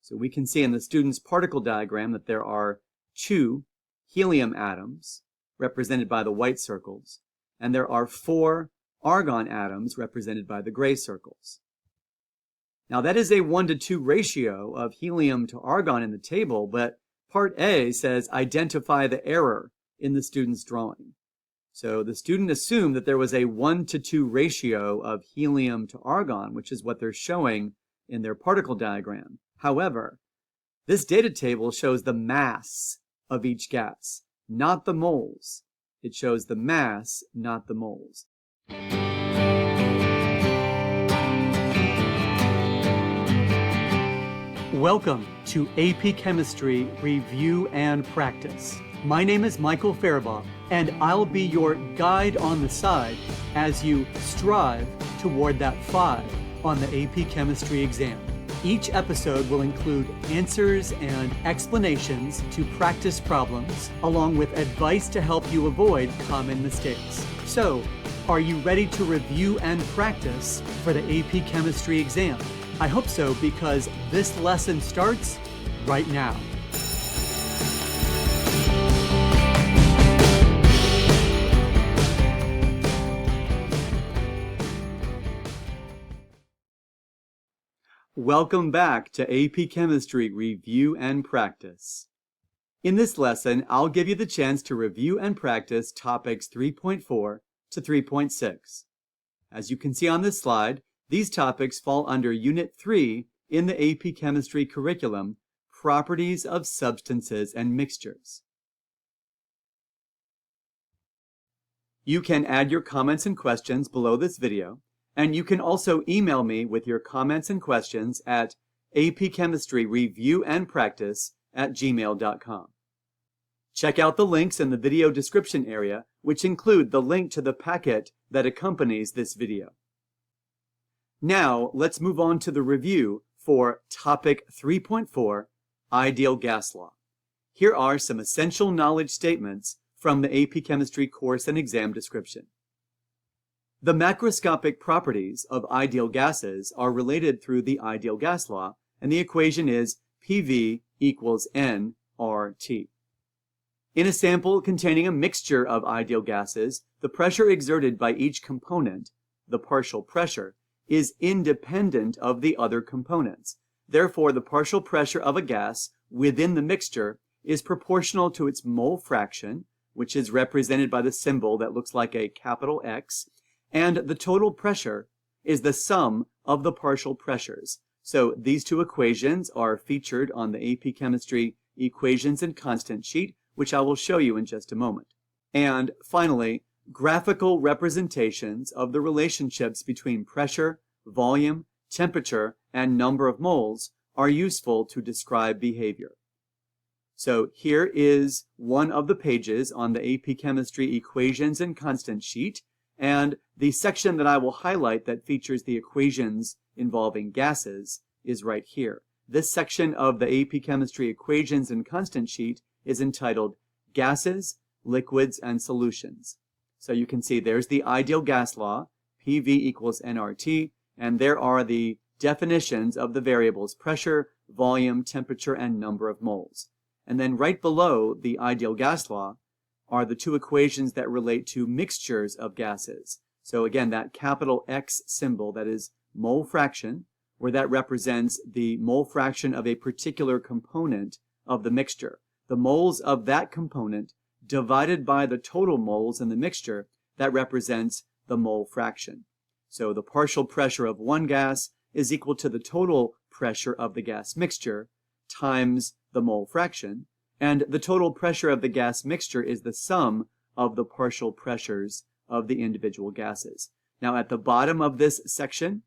So we can see in the student's particle diagram that there are 2 helium atoms, represented by the white circles, and there are 4 argon atoms, represented by the gray circles. Now that is a 1:2 ratio of helium to argon in the table, but Part A says identify the error in the student's drawing. So the student assumed that there was a 1:2 ratio of helium to argon, which is what they're showing in their particle diagram. However, this data table shows the mass of each gas, not the moles. It shows the mass, not the moles. Welcome to AP Chemistry Review and Practice. My name is Michael Farabaugh, and I'll be your guide on the side as you strive toward that 5 on the AP Chemistry exam. Each episode will include answers and explanations to practice problems, along with advice to help you avoid common mistakes. So, are you ready to review and practice for the AP Chemistry exam? I hope so, because this lesson starts right now. Welcome back to AP Chemistry Review and Practice. In this lesson, I'll give you the chance to review and practice topics 3.4 to 3.6. As you can see on this slide, these topics fall under Unit 3 in the AP Chemistry curriculum, Properties of Substances and Mixtures. You can add your comments and questions below this video, and you can also email me with your comments and questions at apchemistryreviewandpractice@gmail.com. Check out the links in the video description area, which include the link to the packet that accompanies this video. Now, let's move on to the review for Topic 3.4, Ideal Gas Law. Here are some essential knowledge statements from the AP Chemistry course and exam description. The macroscopic properties of ideal gases are related through the ideal gas law, and the equation is PV equals nRT. In a sample containing a mixture of ideal gases, the pressure exerted by each component, the partial pressure, is independent of the other components. Therefore, the partial pressure of a gas within the mixture is proportional to its mole fraction, which is represented by the symbol that looks like a capital X, and the total pressure is the sum of the partial pressures. So these two equations are featured on the AP Chemistry equations and constant sheet, which I will show you in just a moment. And finally, graphical representations of the relationships between pressure, volume, temperature, and number of moles are useful to describe behavior. So here is one of the pages on the AP Chemistry equations and constant sheet, and the section that I will highlight that features the equations involving gases is right here. This section of the AP Chemistry equations and constant sheet is entitled Gases, Liquids, and Solutions. So you can see there's the ideal gas law, PV equals nRT, and there are the definitions of the variables pressure, volume, temperature, and number of moles. And then right below the ideal gas law are the two equations that relate to mixtures of gases. So again, that capital X symbol, that is mole fraction, where that represents the mole fraction of a particular component of the mixture. The moles of that component divided by the total moles in the mixture, that represents the mole fraction. So the partial pressure of one gas is equal to the total pressure of the gas mixture times the mole fraction, and the total pressure of the gas mixture is the sum of the partial pressures of the individual gases. Now at the bottom of this section,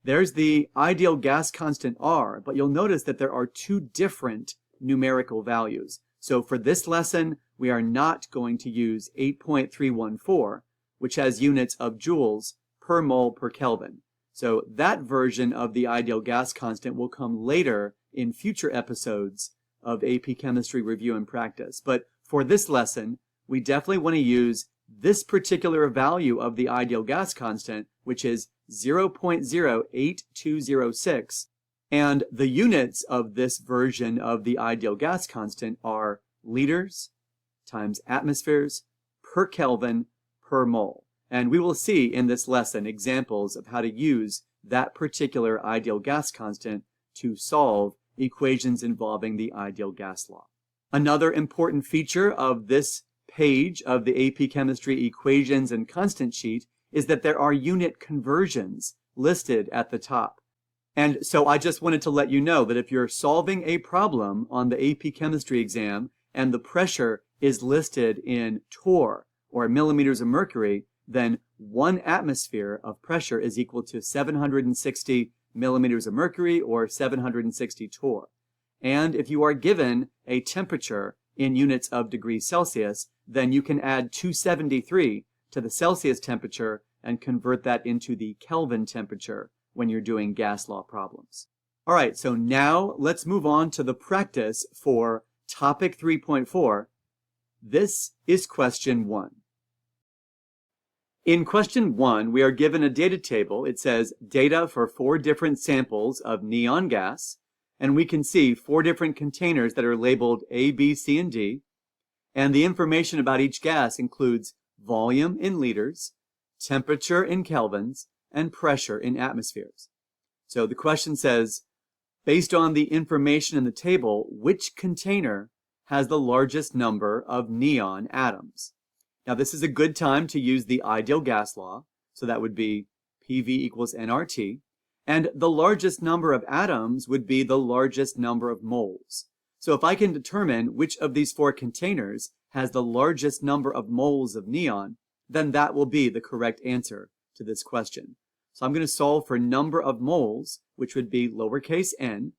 there's the ideal gas constant R, but you'll notice that there are 2 different numerical values. So for this lesson, we are not going to use 8.314, which has units of joules per mole per Kelvin. So that version of the ideal gas constant will come later in future episodes of AP Chemistry Review and Practice. But for this lesson, we definitely want to use this particular value of the ideal gas constant, which is 0.08206, And the units of this version of the ideal gas constant are liters times atmospheres per Kelvin per mole. And we will see in this lesson examples of how to use that particular ideal gas constant to solve equations involving the ideal gas law. Another important feature of this page of the AP Chemistry equations and constant sheet is that there are unit conversions listed at the top. And so I just wanted to let you know that if you're solving a problem on the AP Chemistry exam and the pressure is listed in torr or millimeters of mercury, then 1 atmosphere of pressure is equal to 760 millimeters of mercury or 760 torr. And if you are given a temperature in units of degrees Celsius, then you can add 273 to the Celsius temperature and convert that into the Kelvin temperature when you're doing gas law problems. All right, so now let's move on to the practice for topic 3.4. This is question 1. In question 1, we are given a data table. It says data for 4 different samples of neon gas, and we can see 4 different containers that are labeled A, B, C, and D. And the information about each gas includes volume in liters, temperature in kelvins, and pressure in atmospheres. So the question says, based on the information in the table, which container has the largest number of neon atoms? Now this is a good time to use the ideal gas law, so that would be PV equals nRT, and the largest number of atoms would be the largest number of moles. So if I can determine which of these 4 containers has the largest number of moles of neon, then that will be the correct answer to this question. So I'm going to solve for number of moles, which would be lowercase n.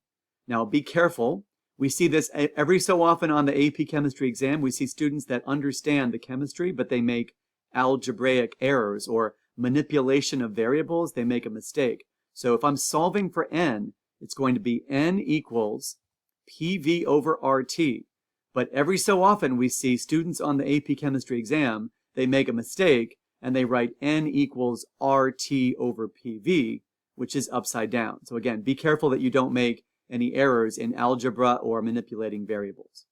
Now be careful. We see this every so often on the AP Chemistry exam. We see students that understand the chemistry, but they make algebraic errors or manipulation of variables. They make a mistake. So if I'm solving for n, it's going to be n equals PV over RT. But every so often we see students on the AP Chemistry exam, they make a mistake and they write n equals RT over PV, which is upside down. So again, be careful that you don't make any errors in algebra or manipulating variables.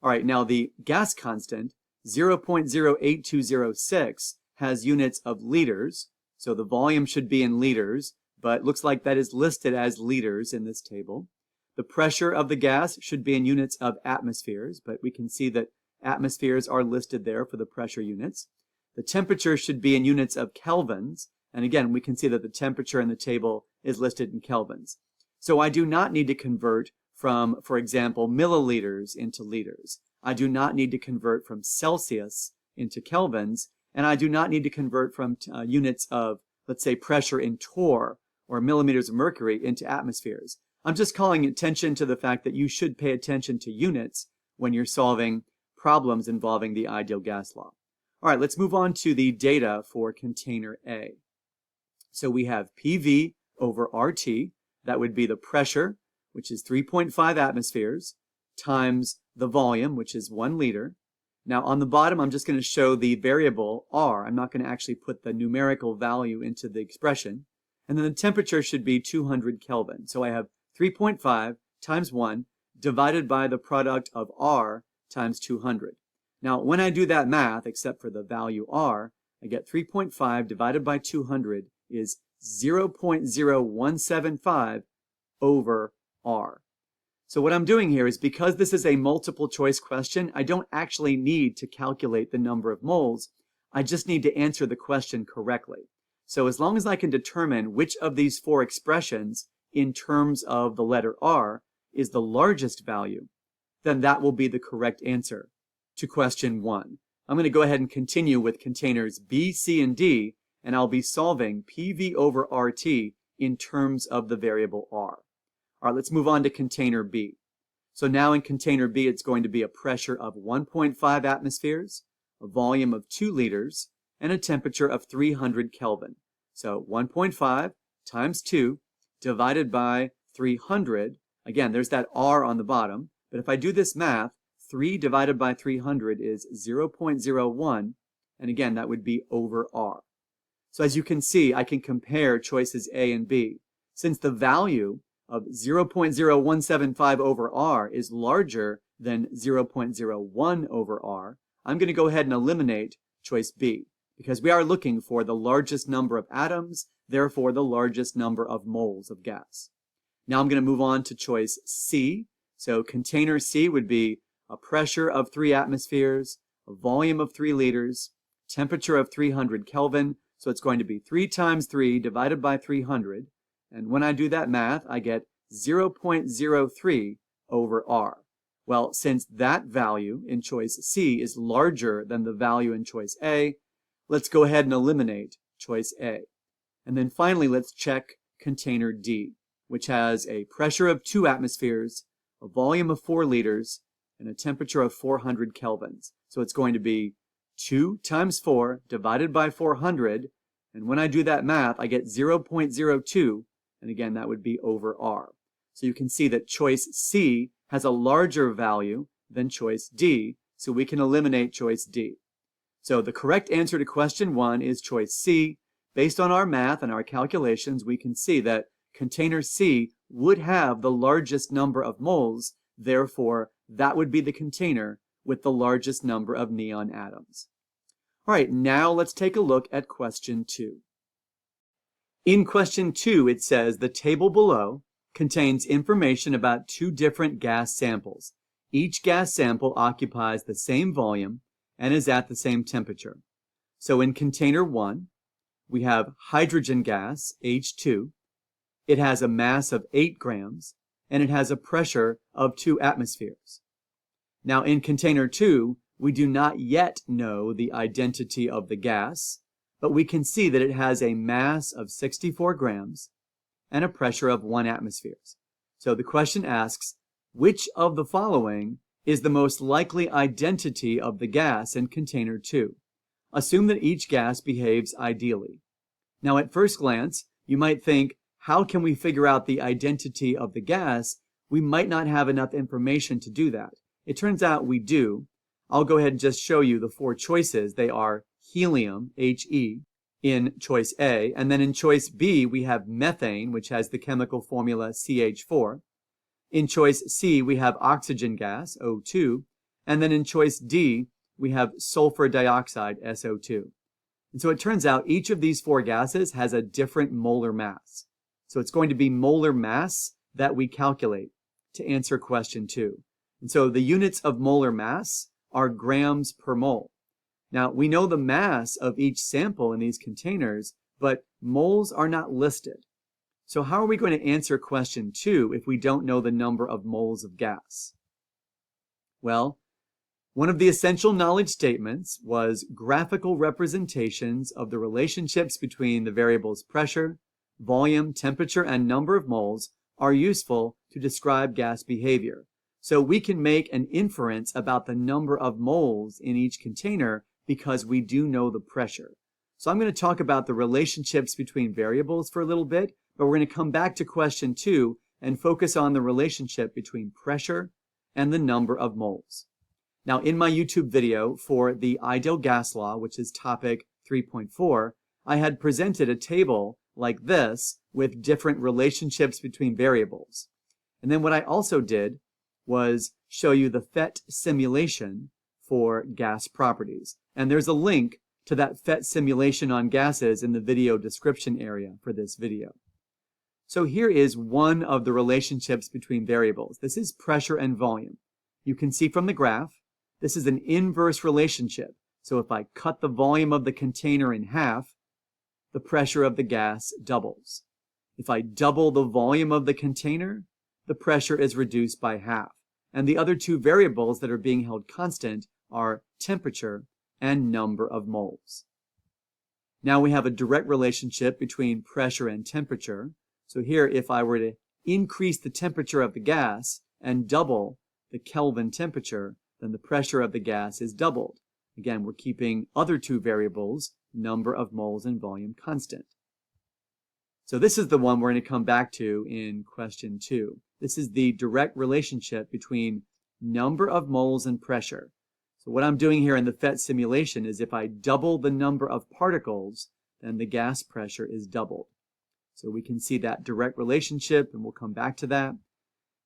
All right, now the gas constant, 0.08206, has units of liters. So the volume should be in liters, but looks like that is listed as liters in this table. The pressure of the gas should be in units of atmospheres, but we can see that atmospheres are listed there for the pressure units. The temperature should be in units of kelvins, and again, we can see that the temperature in the table is listed in kelvins. So I do not need to convert from, for example, milliliters into liters. I do not need to convert from Celsius into kelvins, and I do not need to convert from units of, let's say, pressure in torr or millimeters of mercury into atmospheres. I'm just calling attention to the fact that you should pay attention to units when you're solving problems involving the ideal gas law. All right, let's move on to the data for container A. So we have PV over RT. That would be the pressure, which is 3.5 atmospheres, times the volume, which is 1 liter. Now on the bottom, I'm just going to show the variable R. I'm not going to actually put the numerical value into the expression. And then the temperature should be 200 Kelvin. So I have 3.5 times 1 divided by the product of R times 200. Now when I do that math, except for the value R, I get 3.5 divided by 200 is 0.0175 over R. So what I'm doing here is, because this is a multiple choice question, I don't actually need to calculate the number of moles. I just need to answer the question correctly. So as long as I can determine which of these 4 expressions in terms of the letter R is the largest value, then that will be the correct answer to question 1. I'm going to go ahead and continue with containers B, C, and D, and I'll be solving PV over RT in terms of the variable R. All right, let's move on to container B. So now in container B, it's going to be a pressure of 1.5 atmospheres, a volume of 2 liters, and a temperature of 300 Kelvin. So 1.5 times 2 divided by 300. Again, there's that R on the bottom, but if I do this math, 3 divided by 300 is 0.01, and again, that would be over R. So as you can see, I can compare choices A and B. Since the value of 0.0175 over r is larger than 0.01 over r, I'm going to go ahead and eliminate choice B, because we are looking for the largest number of atoms, therefore the largest number of moles of gas. Now I'm going to move on to choice C. So container C would be a pressure of 3 atmospheres, a volume of 3 liters, temperature of 300 Kelvin. So it's going to be 3 times 3 divided by 300. And when I do that math, I get 0.03 over R. Well, since that value in choice C is larger than the value in choice A, let's go ahead and eliminate choice A. And then finally, let's check container D, which has a pressure of 2 atmospheres, a volume of 4 liters, and a temperature of 400 kelvins. So it's going to be 2 times 4 divided by 400, and when I do that math, I get 0.02, and again, that would be over R. So you can see that choice C has a larger value than choice D, so we can eliminate choice D. So the correct answer to question 1 is choice C. Based on our math and our calculations, we can see that container C would have the largest number of moles, therefore that would be the container with the largest number of neon atoms. All right, now let's take a look at question 2. In question 2, it says the table below contains information about 2 different gas samples. Each gas sample occupies the same volume and is at the same temperature. So in container 1, we have hydrogen gas, H2. It has a mass of 8 grams, and it has a pressure of 2 atmospheres. Now in container 2, we do not yet know the identity of the gas, but we can see that it has a mass of 64 grams and a pressure of 1 atmosphere. So the question asks, which of the following is the most likely identity of the gas in container 2? Assume that each gas behaves ideally. Now at first glance, you might think, how can we figure out the identity of the gas? We might not have enough information to do that. It turns out we do. I'll go ahead and just show you the 4 choices. They are helium, He, in choice A, and then in choice B, we have methane, which has the chemical formula CH4. In choice C, we have oxygen gas, O2, and then in choice D, we have sulfur dioxide, SO2. And so it turns out each of these 4 gases has a different molar mass. So it's going to be molar mass that we calculate to answer question 2. And so the units of molar mass are grams per mole. Now, we know the mass of each sample in these containers, but moles are not listed. So how are we going to answer question 2 if we don't know the number of moles of gas? Well, one of the essential knowledge statements was graphical representations of the relationships between the variables pressure, volume, temperature, and number of moles are useful to describe gas behavior. So we can make an inference about the number of moles in each container because we do know the pressure. So I'm going to talk about the relationships between variables for a little bit, but we're going to come back to question 2 and focus on the relationship between pressure and the number of moles. Now, in my YouTube video for the ideal gas law, which is topic 3.4, I had presented a table like this with different relationships between variables. And then what I also did was show you the PhET simulation for gas properties. And there's a link to that PhET simulation on gases in the video description area for this video. So here is one of the relationships between variables. This is pressure and volume. You can see from the graph, this is an inverse relationship. So if I cut the volume of the container in half, the pressure of the gas doubles. If I double the volume of the container, the pressure is reduced by half. And the other 2 variables that are being held constant are temperature and number of moles. Now we have a direct relationship between pressure and temperature. So here, if I were to increase the temperature of the gas and double the Kelvin temperature, then the pressure of the gas is doubled. Again, we're keeping other 2 variables, number of moles and volume, constant. So this is the one we're going to come back to in question 2. This is the direct relationship between number of moles and pressure. So what I'm doing here in the PhET simulation is if I double the number of particles, then the gas pressure is doubled. So we can see that direct relationship, and we'll come back to that.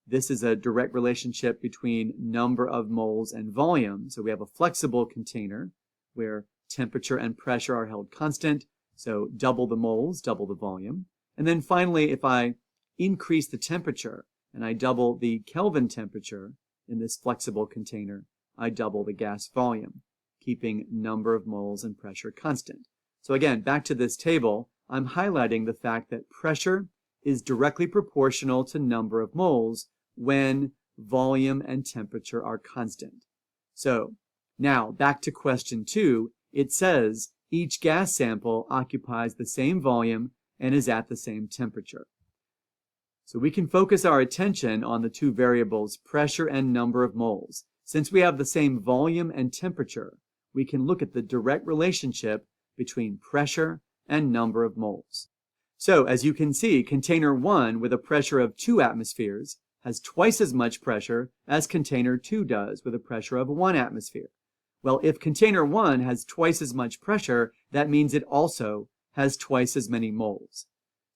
This is a direct relationship between number of moles and volume. So we have a flexible container where temperature and pressure are held constant. So double the moles, double the volume. And then finally, if I increase the temperature and I double the Kelvin temperature in this flexible container, I double the gas volume, keeping number of moles and pressure constant. So again, back to this table, I'm highlighting the fact that pressure is directly proportional to number of moles when volume and temperature are constant. So now back to question 2, it says each gas sample occupies the same volume and is at the same temperature. So we can focus our attention on the two variables, pressure and number of moles. Since we have the same volume and temperature, we can look at the direct relationship between pressure and number of moles. So as you can see, container 1 with a pressure of 2 atmospheres has twice as much pressure as container 2 does with a pressure of 1 atmosphere. Well, if container 1 has twice as much pressure, that means it also has twice as many moles.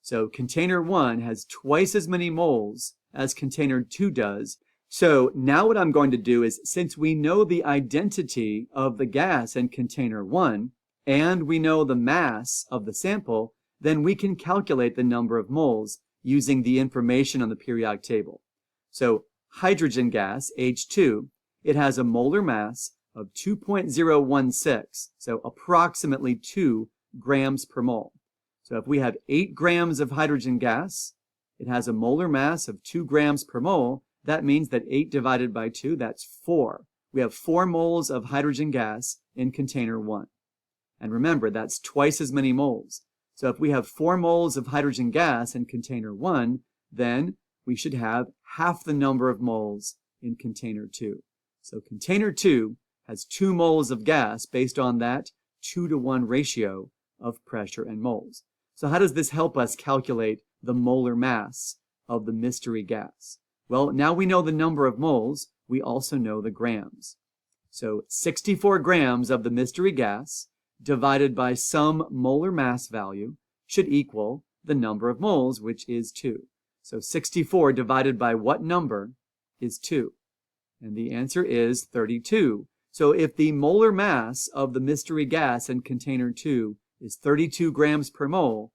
So container 1 has twice as many moles as container 2 does. So now what I'm going to do is, since we know the identity of the gas in container 1, and we know the mass of the sample, then we can calculate the number of moles using the information on the periodic table. So hydrogen gas, H2, it has a molar mass of 2.016, so approximately 2 grams per mole. So if we have 8 grams of hydrogen gas, it has a molar mass of 2 grams per mole. That means that 8 divided by 2, that's 4. We have 4 moles of hydrogen gas in container 1. And remember, that's twice as many moles. So if we have 4 moles of hydrogen gas in container 1, then we should have half the number of moles in container 2. So container 2 has 2 moles of gas based on that 2-to-1 ratio of pressure and moles. So how does this help us calculate the molar mass of the mystery gas? Well, now we know the number of moles, we also know the grams. So 64 grams of the mystery gas divided by some molar mass value should equal the number of moles, which is 2. So 64 divided by what number is 2? And the answer is 32. So if the molar mass of the mystery gas in container 2 is 32 grams per mole,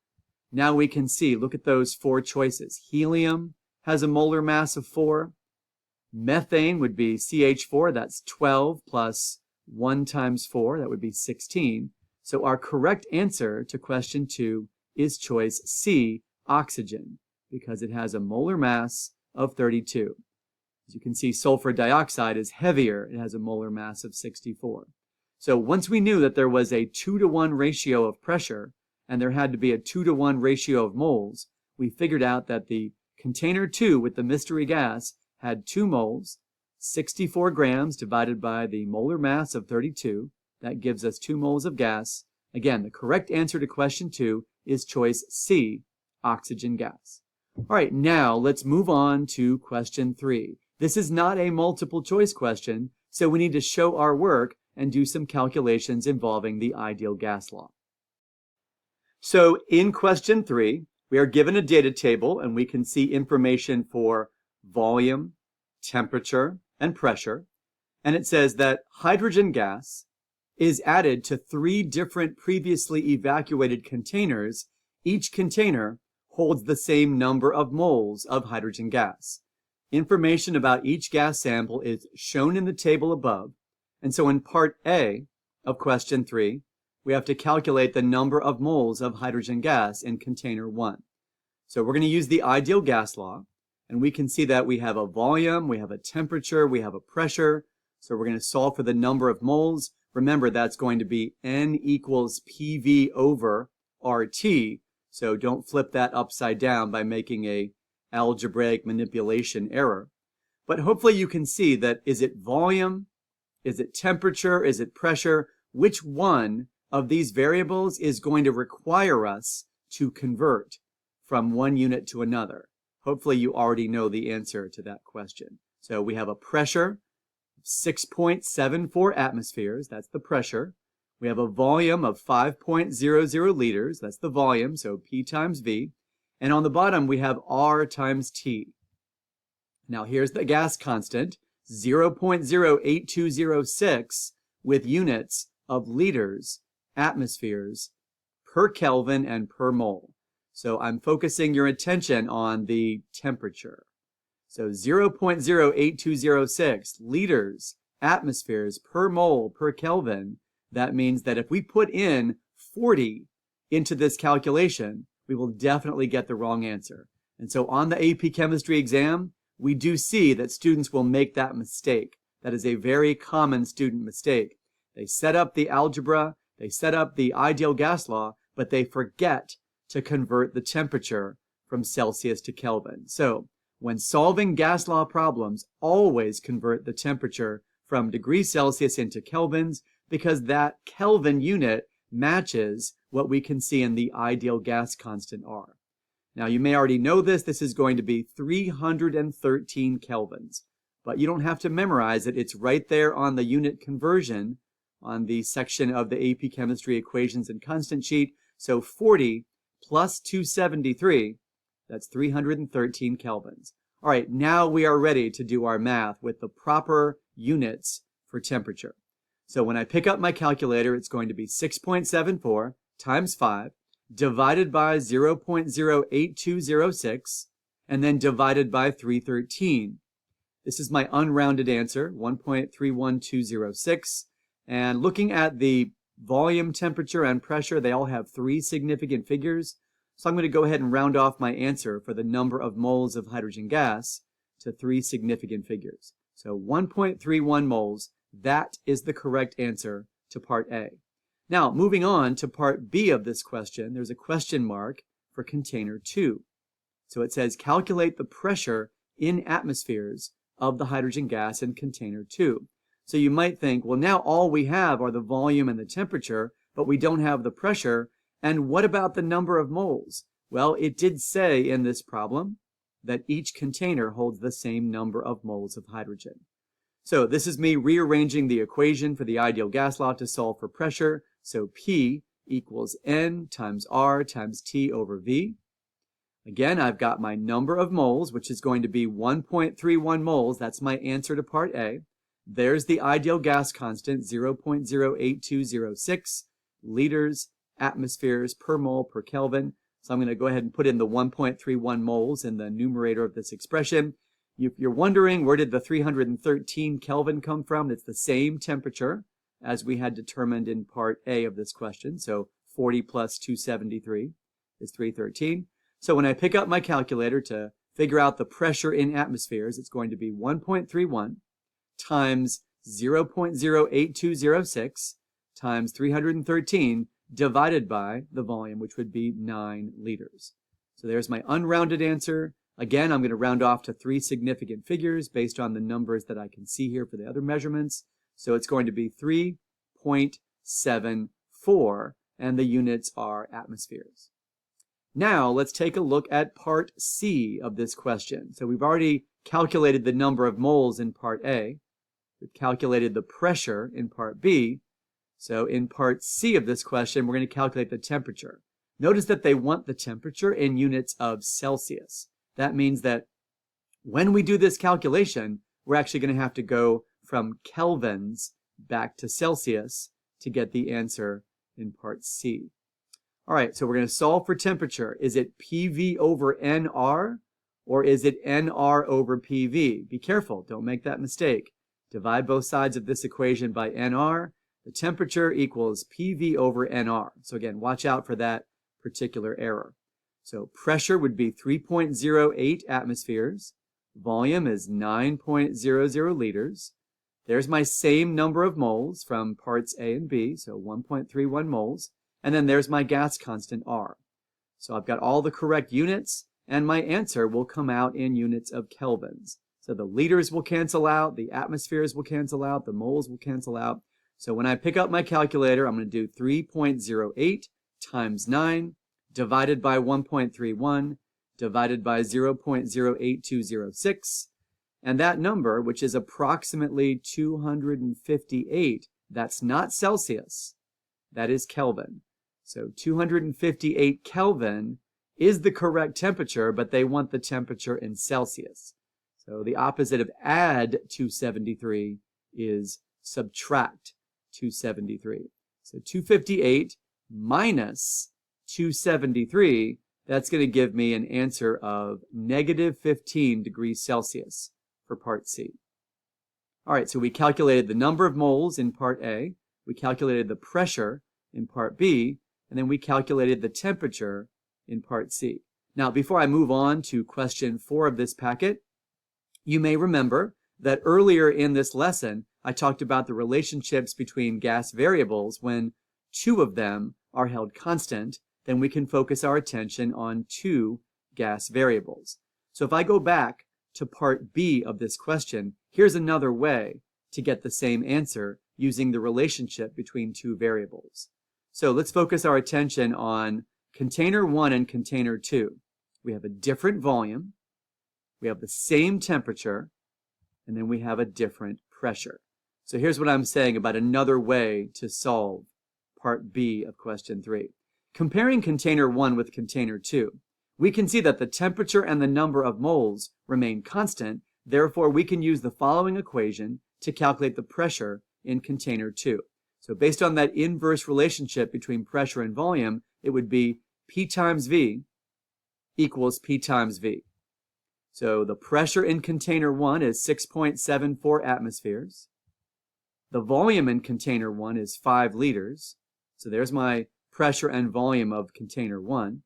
now we can see, look at those 4 choices. Helium has a molar mass of 4. Methane would be CH4, that's 12 plus 1 times 4, that would be 16. So our correct answer to question 2 is choice C, oxygen, because it has a molar mass of 32. As you can see, sulfur dioxide is heavier. It has a molar mass of 64. So once we knew that there was a 2-to-1 ratio of pressure and there had to be a 2-to-1 ratio of moles, we figured out that the container 2 with the mystery gas had 2 moles, 64 grams divided by the molar mass of 32. That gives us 2 moles of gas. Again, the correct answer to question 2 is choice C, oxygen gas. All right, now let's move on to question 3. This is not a multiple choice question, so we need to show our work and do some calculations involving the ideal gas law. So in question 3, we are given a data table and we can see information for volume, temperature, and pressure. And it says that hydrogen gas is added to 3 different previously evacuated containers. Each container holds the same number of moles of hydrogen gas. Information about each gas sample is shown in the table above. And so in part A of question 3, we have to calculate the number of moles of hydrogen gas in container 1. So we're going to use the ideal gas law, and we can see that we have a volume, we have a temperature, we have a pressure. So we're going to solve for the number of moles. Remember, that's going to be N equals PV over RT. So don't flip that upside down by making a algebraic manipulation error. But hopefully you can see that, is it volume? Is it temperature? Is it pressure? Which one of these variables is going to require us to convert from one unit to another? Hopefully you already know the answer to that question. So we have a pressure of 6.74 atmospheres. That's the pressure. We have a volume of 5.00 liters. That's the volume, so P times V. And on the bottom, we have R times T. Now here's the gas constant, 0.08206 with units of liters, atmospheres, per Kelvin and per mole. So I'm focusing your attention on the temperature. So 0.08206 liters, atmospheres per mole per Kelvin. That means that if we put in 40 into this calculation, we will definitely get the wrong answer. And so on the AP Chemistry exam, we do see that students will make that mistake. That is a very common student mistake. They set up the algebra, they set up the ideal gas law, but they forget to convert the temperature from Celsius to Kelvin. So when solving gas law problems, always convert the temperature from degrees Celsius into kelvins, because that Kelvin unit matches what we can see in the ideal gas constant R. Now you may already know this. This is going to be 313 kelvins, but you don't have to memorize it. It's right there on the unit conversion on the section of the AP Chemistry equations and constant sheet. So 40 plus 273, that's 313 kelvins. All right, now we are ready to do our math with the proper units for temperature. So when I pick up my calculator, it's going to be 6.74 times 5 divided by 0.08206 and then divided by 313. This is my unrounded answer, 1.31206. And looking at the volume, temperature, and pressure, they all have 3 significant figures. So I'm going to go ahead and round off my answer for the number of moles of hydrogen gas to 3 significant figures. So 1.31 moles, that is the correct answer to part A. Now, moving on to part B of this question, there's a question mark for container 2. So it says, calculate the pressure in atmospheres of the hydrogen gas in container 2. So you might think, well, now all we have are the volume and the temperature, but we don't have the pressure. And what about the number of moles? Well, it did say in this problem that each container holds the same number of moles of hydrogen. So this is me rearranging the equation for the ideal gas law to solve for pressure. So P equals N times R times T over V. Again, I've got my number of moles, which is going to be 1.31 moles. That's my answer to part A. There's the ideal gas constant, 0.08206 liters, atmospheres per mole per Kelvin. So I'm going to go ahead and put in the 1.31 moles in the numerator of this expression. If you're wondering, where did the 313 Kelvin come from? It's the same temperature as we had determined in part A of this question. So 40 plus 273 is 313. So when I pick up my calculator to figure out the pressure in atmospheres, it's going to be 1.31 times 0.08206 times 313 divided by the volume, which would be 9 liters. So there's my unrounded answer. Again, I'm going to round off to 3 significant figures based on the numbers that I can see here for the other measurements. So it's going to be 3.74, and the units are atmospheres. Now let's take a look at part C of this question. So we've already calculated the number of moles in part A. We've calculated the pressure in part B. So in part C of this question, we're going to calculate the temperature. Notice that they want the temperature in units of Celsius. That means that when we do this calculation, we're actually going to have to go from kelvins back to Celsius to get the answer in part C. All right, so we're going to solve for temperature. Is it PV over NR, or is it NR over PV? Be careful, don't make that mistake. Divide both sides of this equation by NR. The temperature equals PV over NR. So again, watch out for that particular error. So pressure would be 3.08 atmospheres. Volume is 9.00 liters. There's my same number of moles from parts A and B, so 1.31 moles. And then there's my gas constant R. So I've got all the correct units, and my answer will come out in units of kelvins. So the liters will cancel out, the atmospheres will cancel out, the moles will cancel out. So when I pick up my calculator, I'm going to do 3.08 times 9 divided by 1.31 divided by 0.08206. And that number, which is approximately 258, that's not Celsius, that is Kelvin. So 258 Kelvin is the correct temperature, but they want the temperature in Celsius. So the opposite of add 273 is subtract 273. So 258 minus 273, that's going to give me an answer of negative 15 degrees Celsius for part C. All right, so we calculated the number of moles in part A, we calculated the pressure in part B, and then we calculated the temperature in part C. Now, before I move on to question 4 of this packet, you may remember that earlier in this lesson, I talked about the relationships between gas variables. When 2 of them are held constant, then we can focus our attention on 2 gas variables. So if I go back to part B of this question, here's another way to get the same answer using the relationship between 2 variables. So let's focus our attention on container 1 and container 2. We have a different volume, we have the same temperature, and then we have a different pressure. So here's what I'm saying about another way to solve part B of question 3. Comparing container 1 with container 2, we can see that the temperature and the number of moles remain constant. Therefore, we can use the following equation to calculate the pressure in container 2. So based on that inverse relationship between pressure and volume, it would be P times V equals P times V. So the pressure in container 1 is 6.74 atmospheres. The volume in container 1 is 5 liters. So there's my pressure and volume of container 1.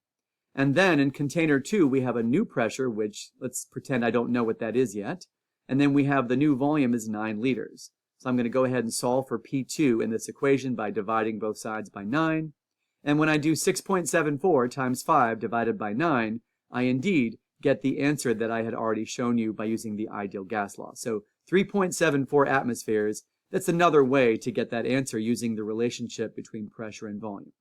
And then in container 2, we have a new pressure, which let's pretend I don't know what that is yet. And then we have the new volume is 9 liters. So I'm going to go ahead and solve for P2 in this equation by dividing both sides by 9. And when I do 6.74 times 5 divided by 9, I indeed get the answer that I had already shown you by using the ideal gas law. So 3.74 atmospheres, that's another way to get that answer using the relationship between pressure and volume.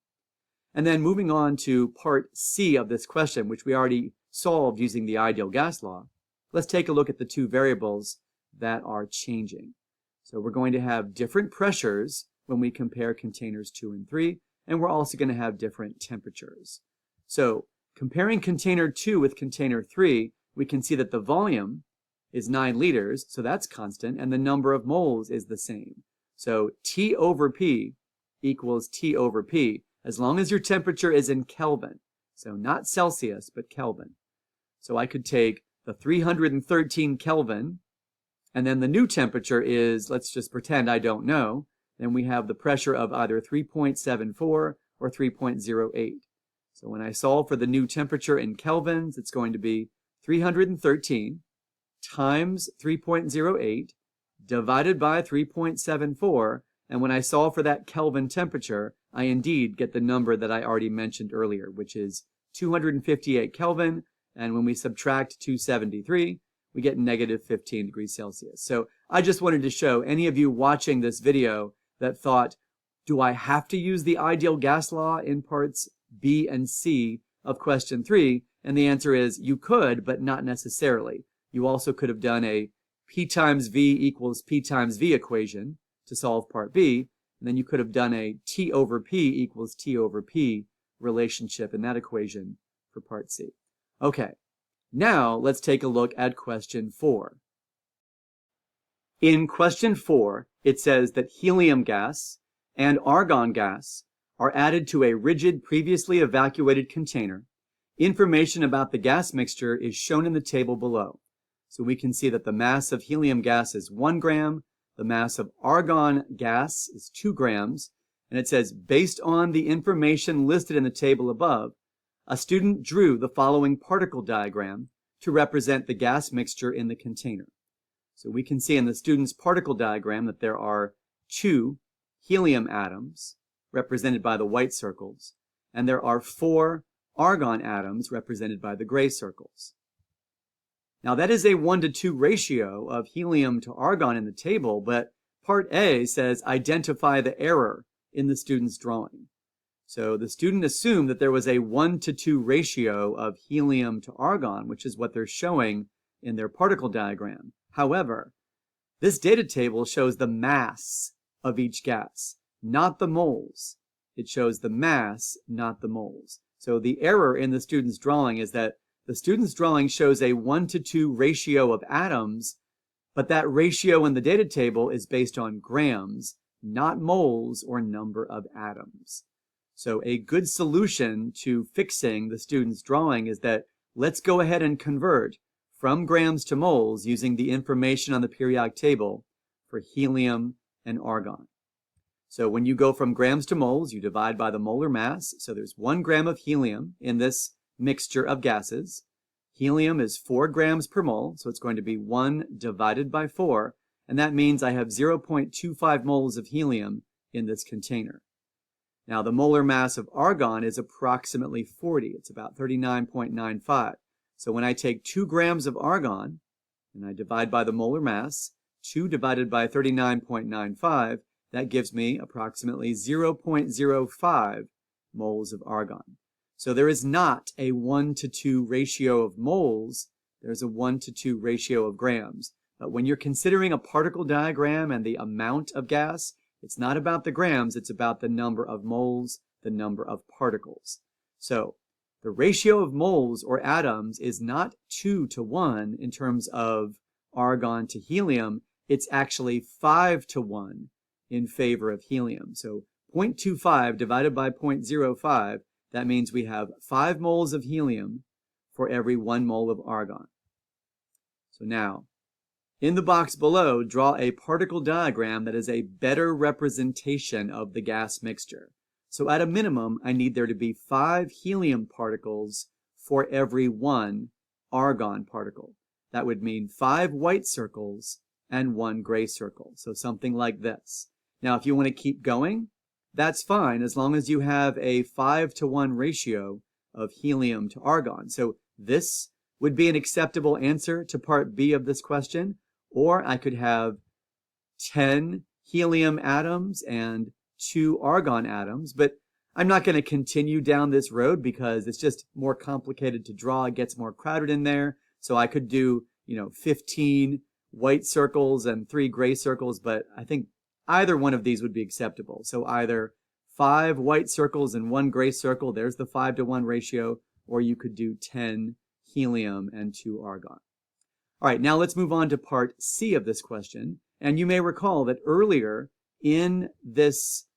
And then moving on to part C of this question, which we already solved using the ideal gas law, let's take a look at the 2 variables that are changing. So we're going to have different pressures when we compare containers 2 and 3, and we're also going to have different temperatures. So comparing container 2 with container 3, we can see that the volume is 9 liters, so that's constant, and the number of moles is the same. So T over P equals T over P, as long as your temperature is in Kelvin. So not Celsius, but Kelvin. So I could take the 313 Kelvin, and then the new temperature is, let's just pretend I don't know, then we have the pressure of either 3.74 or 3.08. So when I solve for the new temperature in kelvins, it's going to be 313 times 3.08 divided by 3.74, and when I solve for that Kelvin temperature, I indeed get the number that I already mentioned earlier, which is 258 Kelvin, and when we subtract 273, we get negative 15 degrees Celsius. So I just wanted to show any of you watching this video that thought, do I have to use the ideal gas law in parts B and C of question 3? And the answer is you could, but not necessarily. You also could have done a P times V equals P times V equation to solve part B, and then you could have done a T over P equals T over P relationship in that equation for part C. Okay, now let's take a look at question 4. In question 4, it says that helium gas and argon gas are added to a rigid, previously evacuated container. Information about the gas mixture is shown in the table below. So we can see that the mass of helium gas is 1 gram, the mass of argon gas is 2 grams, and it says, based on the information listed in the table above, a student drew the following particle diagram to represent the gas mixture in the container. So we can see in the student's particle diagram that there are 2 helium atoms, represented by the white circles, and there are 4 argon atoms, represented by the gray circles. Now that is a 1:2 ratio of helium to argon in the table, but part A says identify the error in the student's drawing. So the student assumed that there was a 1:2 ratio of helium to argon, which is what they're showing in their particle diagram. However, this data table shows the mass of each gas, not the moles. It shows the mass, not the moles. So the error in the student's drawing is that the student's drawing shows a 1:2 ratio of atoms, but that ratio in the data table is based on grams, not moles or number of atoms. So a good solution to fixing the student's drawing is that let's go ahead and convert from grams to moles using the information on the periodic table for helium and argon. So when you go from grams to moles, you divide by the molar mass. So there's 1 gram of helium in this mixture of gases. Helium is 4 grams per mole, so it's going to be 1 divided by 4, and that means I have 0.25 moles of helium in this container. Now, the molar mass of argon is approximately 40. It's about 39.95. So when I take 2 grams of argon, and I divide by the molar mass, 2 divided by 39.95, that gives me approximately 0.05 moles of argon. So there is not a 1:2 ratio of moles, there's a 1:2 ratio of grams. But when you're considering a particle diagram and the amount of gas, it's not about the grams, it's about the number of moles, the number of particles. So the ratio of moles or atoms is not 2:1 in terms of argon to helium, it's actually 5:1 in favor of helium. So 0.25 divided by 0.05, that means we have 5 moles of helium for every 1 mole of argon. So now, in the box below, draw a particle diagram that is a better representation of the gas mixture. So at a minimum, I need there to be 5 helium particles for every 1 argon particle. That would mean 5 white circles and 1 gray circle. So something like this. Now, if you want to keep going, that's fine as long as you have a 5:1 ratio of helium to argon. So this would be an acceptable answer to part B of this question, or I could have 10 helium atoms and 2 argon atoms, but I'm not going to continue down this road because it's just more complicated to draw. It gets more crowded in there. So I could do, 15 white circles and 3 gray circles, but I think either one of these would be acceptable. So either 5 white circles and 1 gray circle, there's the 5:1 ratio, or you could do 10 helium and 2 argon. All right, now let's move on to part C of this question. And you may recall that earlier in this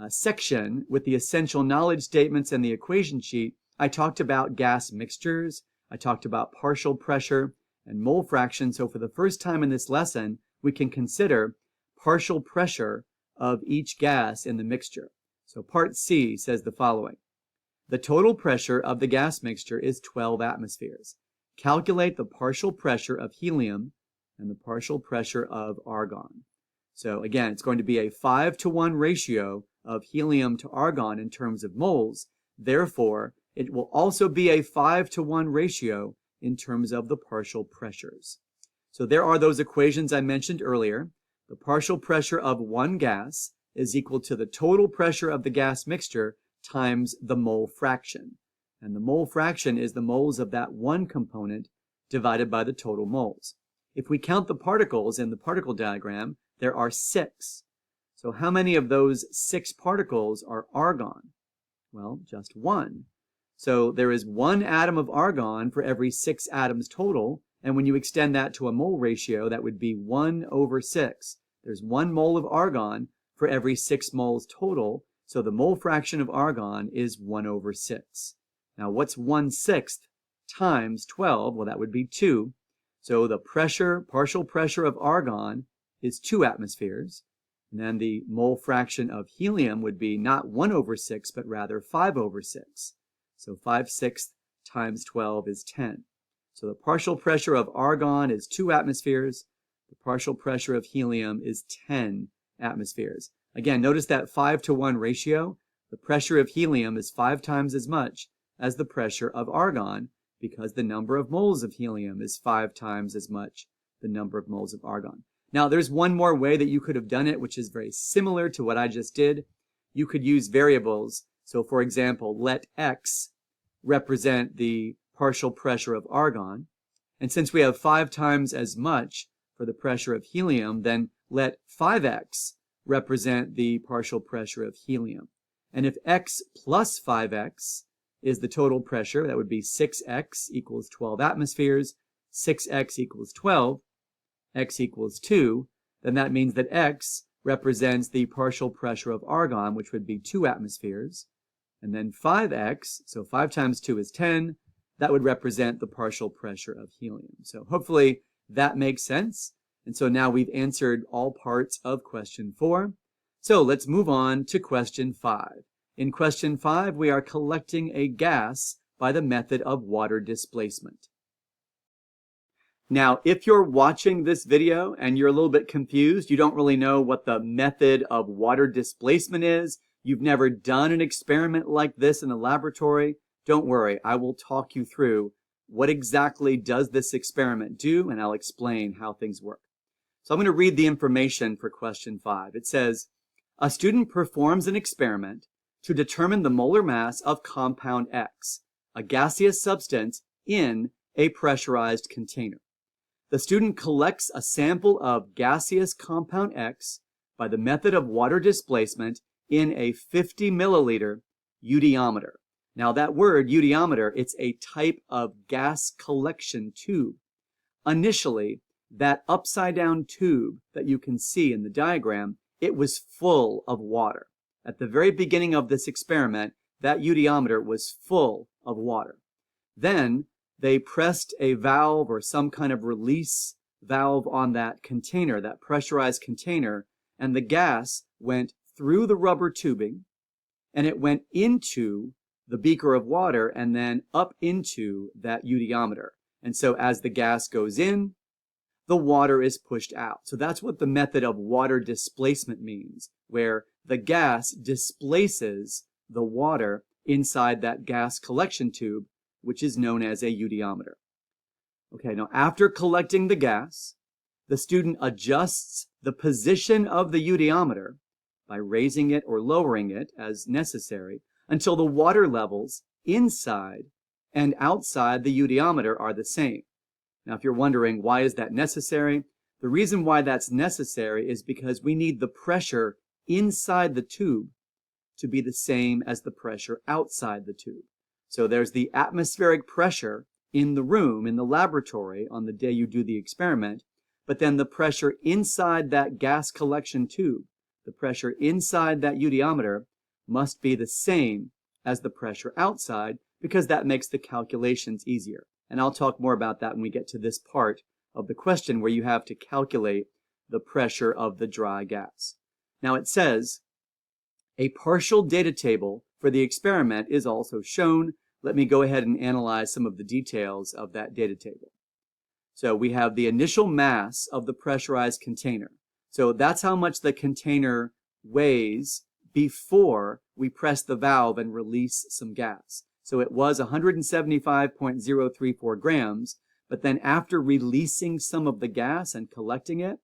section with the essential knowledge statements and the equation sheet, I talked about gas mixtures, I talked about partial pressure and mole fraction. So for the first time in this lesson, we can consider partial pressure of each gas in the mixture. So part C says the following. The total pressure of the gas mixture is 12 atmospheres. Calculate the partial pressure of helium and the partial pressure of argon. So again, it's going to be a 5:1 ratio of helium to argon in terms of moles. Therefore, it will also be a 5:1 ratio in terms of the partial pressures. So there are those equations I mentioned earlier. The partial pressure of one gas is equal to the total pressure of the gas mixture times the mole fraction. And the mole fraction is the moles of that one component divided by the total moles. If we count the particles in the particle diagram, there are 6. So how many of those 6 particles are argon? Well, just 1. So there is 1 atom of argon for every 6 atoms total, and when you extend that to a mole ratio, that would be 1/6. There's 1 mole of argon for every 6 moles total, so the mole fraction of argon is 1/6. Now, what's 1/6 times 12? Well, that would be 2. So the partial pressure of argon is 2 atmospheres. And then the mole fraction of helium would be not 1/6, but rather 5/6. So 5/6 times 12 is 10. So the partial pressure of argon is 2 atmospheres. The partial pressure of helium is 10 atmospheres. Again, notice that 5:1 ratio. The pressure of helium is 5 times as much as the pressure of argon because the number of moles of helium is 5 times as much the number of moles of argon. Now, there's one more way that you could have done it, which is very similar to what I just did. You could use variables. So, for example, let x represent the partial pressure of argon. And since we have 5 times as much for the pressure of helium, then let 5x represent the partial pressure of helium. And if x plus 5x is the total pressure. That would be 6x equals 12 atmospheres. 6x equals 12. X equals 2. Then that means that X represents the partial pressure of argon, which would be 2 atmospheres. And then 5x, so 5 times 2 is 10, that would represent the partial pressure of helium. So hopefully that makes sense. And so now we've answered all parts of question 4. So let's move on to question 5. In question 5, we are collecting a gas by the method of water displacement. Now, if you're watching this video and you're a little bit confused, you don't really know what the method of water displacement is, you've never done an experiment like this in the laboratory, don't worry, I will talk you through what exactly does this experiment do, and I'll explain how things work. So I'm going to read the information for question 5. It says, a student performs an experiment to determine the molar mass of compound X, a gaseous substance in a pressurized container. The student collects a sample of gaseous compound X by the method of water displacement in a 50 milliliter eudiometer. Now that word eudiometer, it's a type of gas collection tube. Initially, that upside down tube that you can see in the diagram, it was full of water. At the very beginning of this experiment, that eudiometer was full of water. Then they pressed a valve or some kind of release valve on that container, that pressurized container, and the gas went through the rubber tubing, and it went into the beaker of water and then up into that eudiometer. And so as the gas goes in, the water is pushed out. So that's what the method of water displacement means, where the gas displaces the water inside that gas collection tube, which is known as a eudiometer. Okay, now after collecting the gas, the student adjusts the position of the eudiometer by raising it or lowering it as necessary until the water levels inside and outside the eudiometer are the same. Now, if you're wondering why is that necessary, the reason why that's necessary is because we need the pressure inside the tube to be the same as the pressure outside the tube. So there's the atmospheric pressure in the room, in the laboratory, on the day you do the experiment, but then the pressure inside that gas collection tube, the pressure inside that eudiometer, must be the same as the pressure outside, because that makes the calculations easier. And I'll talk more about that when we get to this part of the question where you have to calculate the pressure of the dry gas. Now it says, a partial data table for the experiment is also shown. Let me go ahead and analyze some of the details of that data table. So we have the initial mass of the pressurized container. So that's how much the container weighs before we press the valve and release some gas. So it was 175.034 grams, but then after releasing some of the gas and collecting it,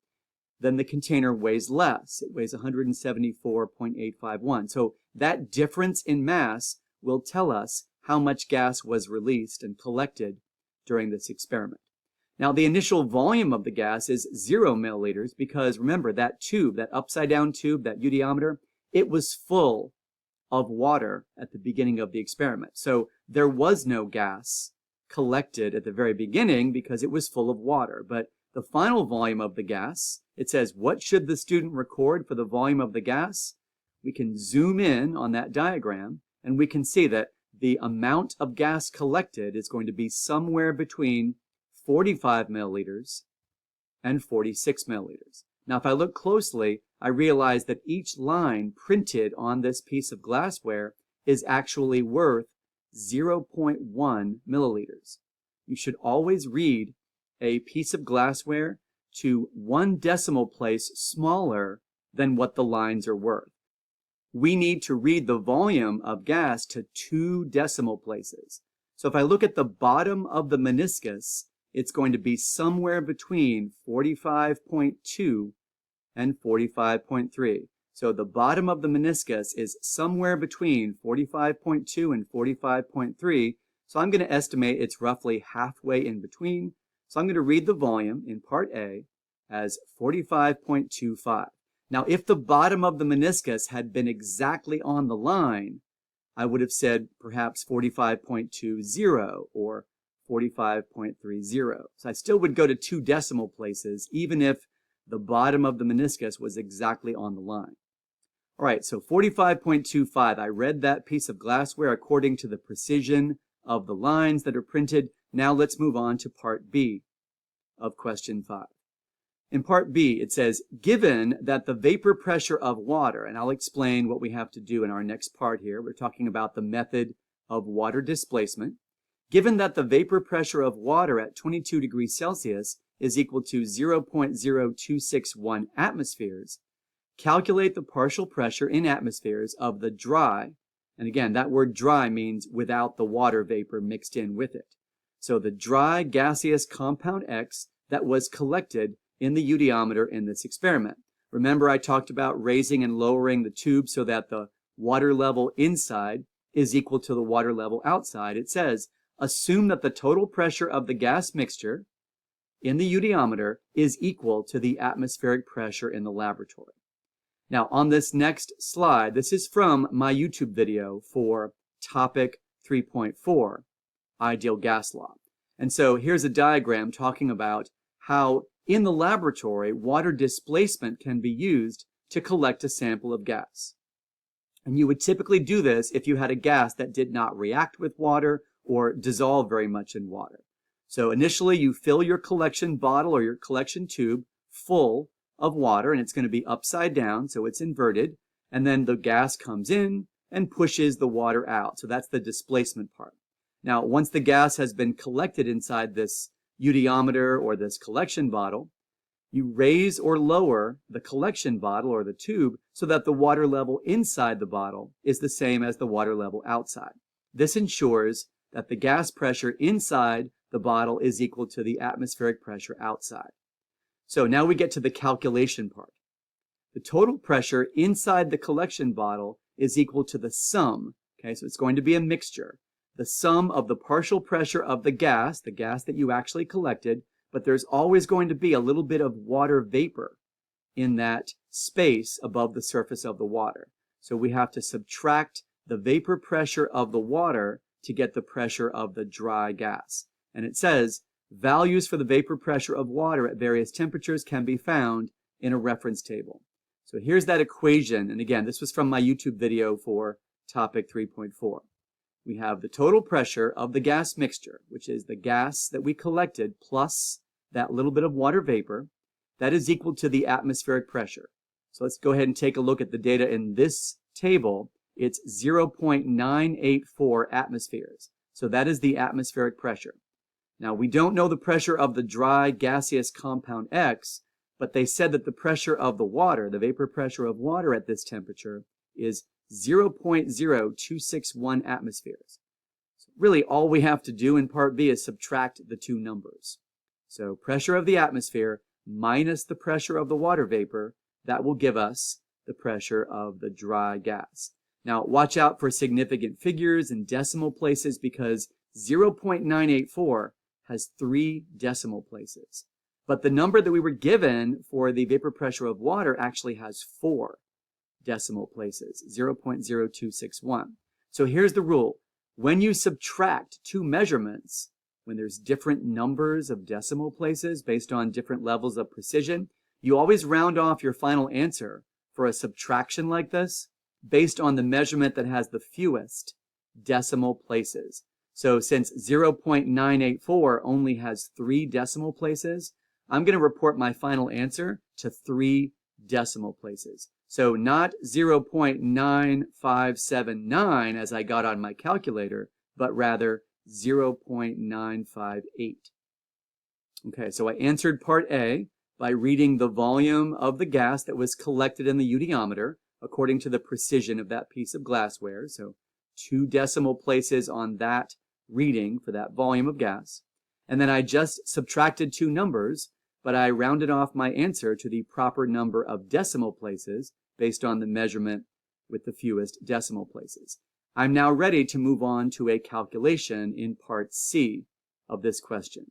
then the container weighs less. It weighs 174.851. So that difference in mass will tell us how much gas was released and collected during this experiment. Now, the initial volume of the gas is 0 milliliters because, remember, that tube, that upside-down tube, that eudiometer, it was full of water at the beginning of the experiment. So there was no gas collected at the very beginning because it was full of water. But the final volume of the gas, it says, what should the student record for the volume of the gas? We can zoom in on that diagram, and we can see that the amount of gas collected is going to be somewhere between 45 milliliters and 46 milliliters. Now, if I look closely, I realize that each line printed on this piece of glassware is actually worth 0.1 milliliters. You should always read a piece of glassware to 1 decimal place smaller than what the lines are worth. We need to read the volume of gas to 2 decimal places. So if I look at the bottom of the meniscus, it's going to be somewhere between 45.2 and 45.3. So the bottom of the meniscus is somewhere between 45.2 and 45.3. So I'm going to estimate it's roughly halfway in between. So I'm going to read the volume in part A as 45.25. Now, if the bottom of the meniscus had been exactly on the line, I would have said perhaps 45.20 or 45.30. So I still would go to 2 decimal places, even if the bottom of the meniscus was exactly on the line. All right, so 45.25, I read that piece of glassware according to the precision of the lines that are printed. Now let's move on to part B of question 5. In part B, it says, given that the vapor pressure of water, and I'll explain what we have to do in our next part here. We're talking about the method of water displacement. Given that the vapor pressure of water at 22 degrees Celsius is equal to 0.0261 atmospheres, calculate the partial pressure in atmospheres of the dry, and again, that word dry means without the water vapor mixed in with it. So the dry gaseous compound X that was collected in the eudiometer in this experiment. Remember, I talked about raising and lowering the tube so that the water level inside is equal to the water level outside. It says, assume that the total pressure of the gas mixture in the eudiometer is equal to the atmospheric pressure in the laboratory. Now, on this next slide, this is from my YouTube video for topic 3.4, ideal gas law. And so here's a diagram talking about how in the laboratory, water displacement can be used to collect a sample of gas. And you would typically do this if you had a gas that did not react with water or dissolve very much in water. So initially, you fill your collection bottle or your collection tube full of water, and it's going to be upside down, so it's inverted. And then the gas comes in and pushes the water out. So that's the displacement part. Now, once the gas has been collected inside this eudiometer or this collection bottle, you raise or lower the collection bottle or the tube so that the water level inside the bottle is the same as the water level outside. This ensures that the gas pressure inside the bottle is equal to the atmospheric pressure outside. So now we get to the calculation part. The total pressure inside the collection bottle is equal to the sum, okay, so it's going to be a mixture. The sum of the partial pressure of the gas that you actually collected, but there's always going to be a little bit of water vapor in that space above the surface of the water. So we have to subtract the vapor pressure of the water to get the pressure of the dry gas. And it says, values for the vapor pressure of water at various temperatures can be found in a reference table. So here's that equation, and again, this was from my YouTube video for topic 3.4. We have the total pressure of the gas mixture, which is the gas that we collected plus that little bit of water vapor, that is equal to the atmospheric pressure. So let's go ahead and take a look at the data in this table. It's 0.984 atmospheres. So that is the atmospheric pressure. Now, we don't know the pressure of the dry gaseous compound X, but they said that the pressure of the water, the vapor pressure of water at this temperature, is 0.0261 atmospheres. So really, all we have to do in part B is subtract the two numbers. So pressure of the atmosphere minus the pressure of the water vapor, that will give us the pressure of the dry gas. Now, watch out for significant figures and decimal places because 0.984 has 3 decimal places. But the number that we were given for the vapor pressure of water actually has 4 decimal places, 0.0261. So here's the rule. When you subtract two measurements, when there's different numbers of decimal places based on different levels of precision, you always round off your final answer for a subtraction like this based on the measurement that has the fewest decimal places. So since 0.984 only has 3 decimal places, I'm going to report my final answer to 3 decimal places. So not 0.9579 as I got on my calculator, but rather 0.958. Okay, so I answered part A by reading the volume of the gas that was collected in the eudiometer according to the precision of that piece of glassware. So 2 decimal places on that reading for that volume of gas. And then I just subtracted 2 numbers, but I rounded off my answer to the proper number of decimal places based on the measurement with the fewest decimal places. I'm now ready to move on to a calculation in part C of this question.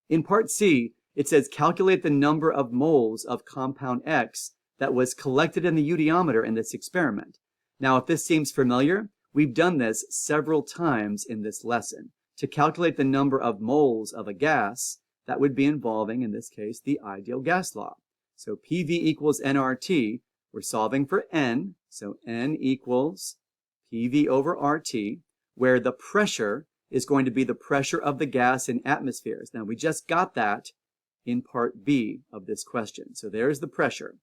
In part C, it says calculate the number of moles of compound X that was collected in the eudiometer in this experiment. Now, if this seems familiar, we've done this several times in this lesson. To calculate the number of moles of a gas, that would be involving, in this case, the ideal gas law. So PV equals nRT. We're solving for N, so N equals PV over RT, where the pressure is going to be the pressure of the gas in atmospheres. Now, we just got that in part B of this question. So there's the pressure.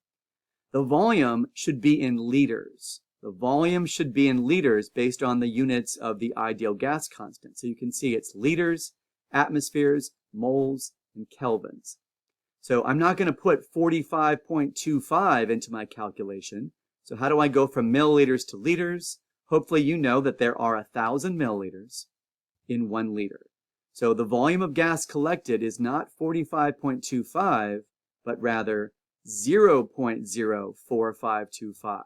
The volume should be in liters. The volume should be in liters based on the units of the ideal gas constant. So you can see it's liters, atmospheres, moles, and kelvins. So I'm not going to put 45.25 into my calculation. So how do I go from milliliters to liters? Hopefully you know that there are 1,000 milliliters in 1 liter. So the volume of gas collected is not 45.25, but rather 0.04525.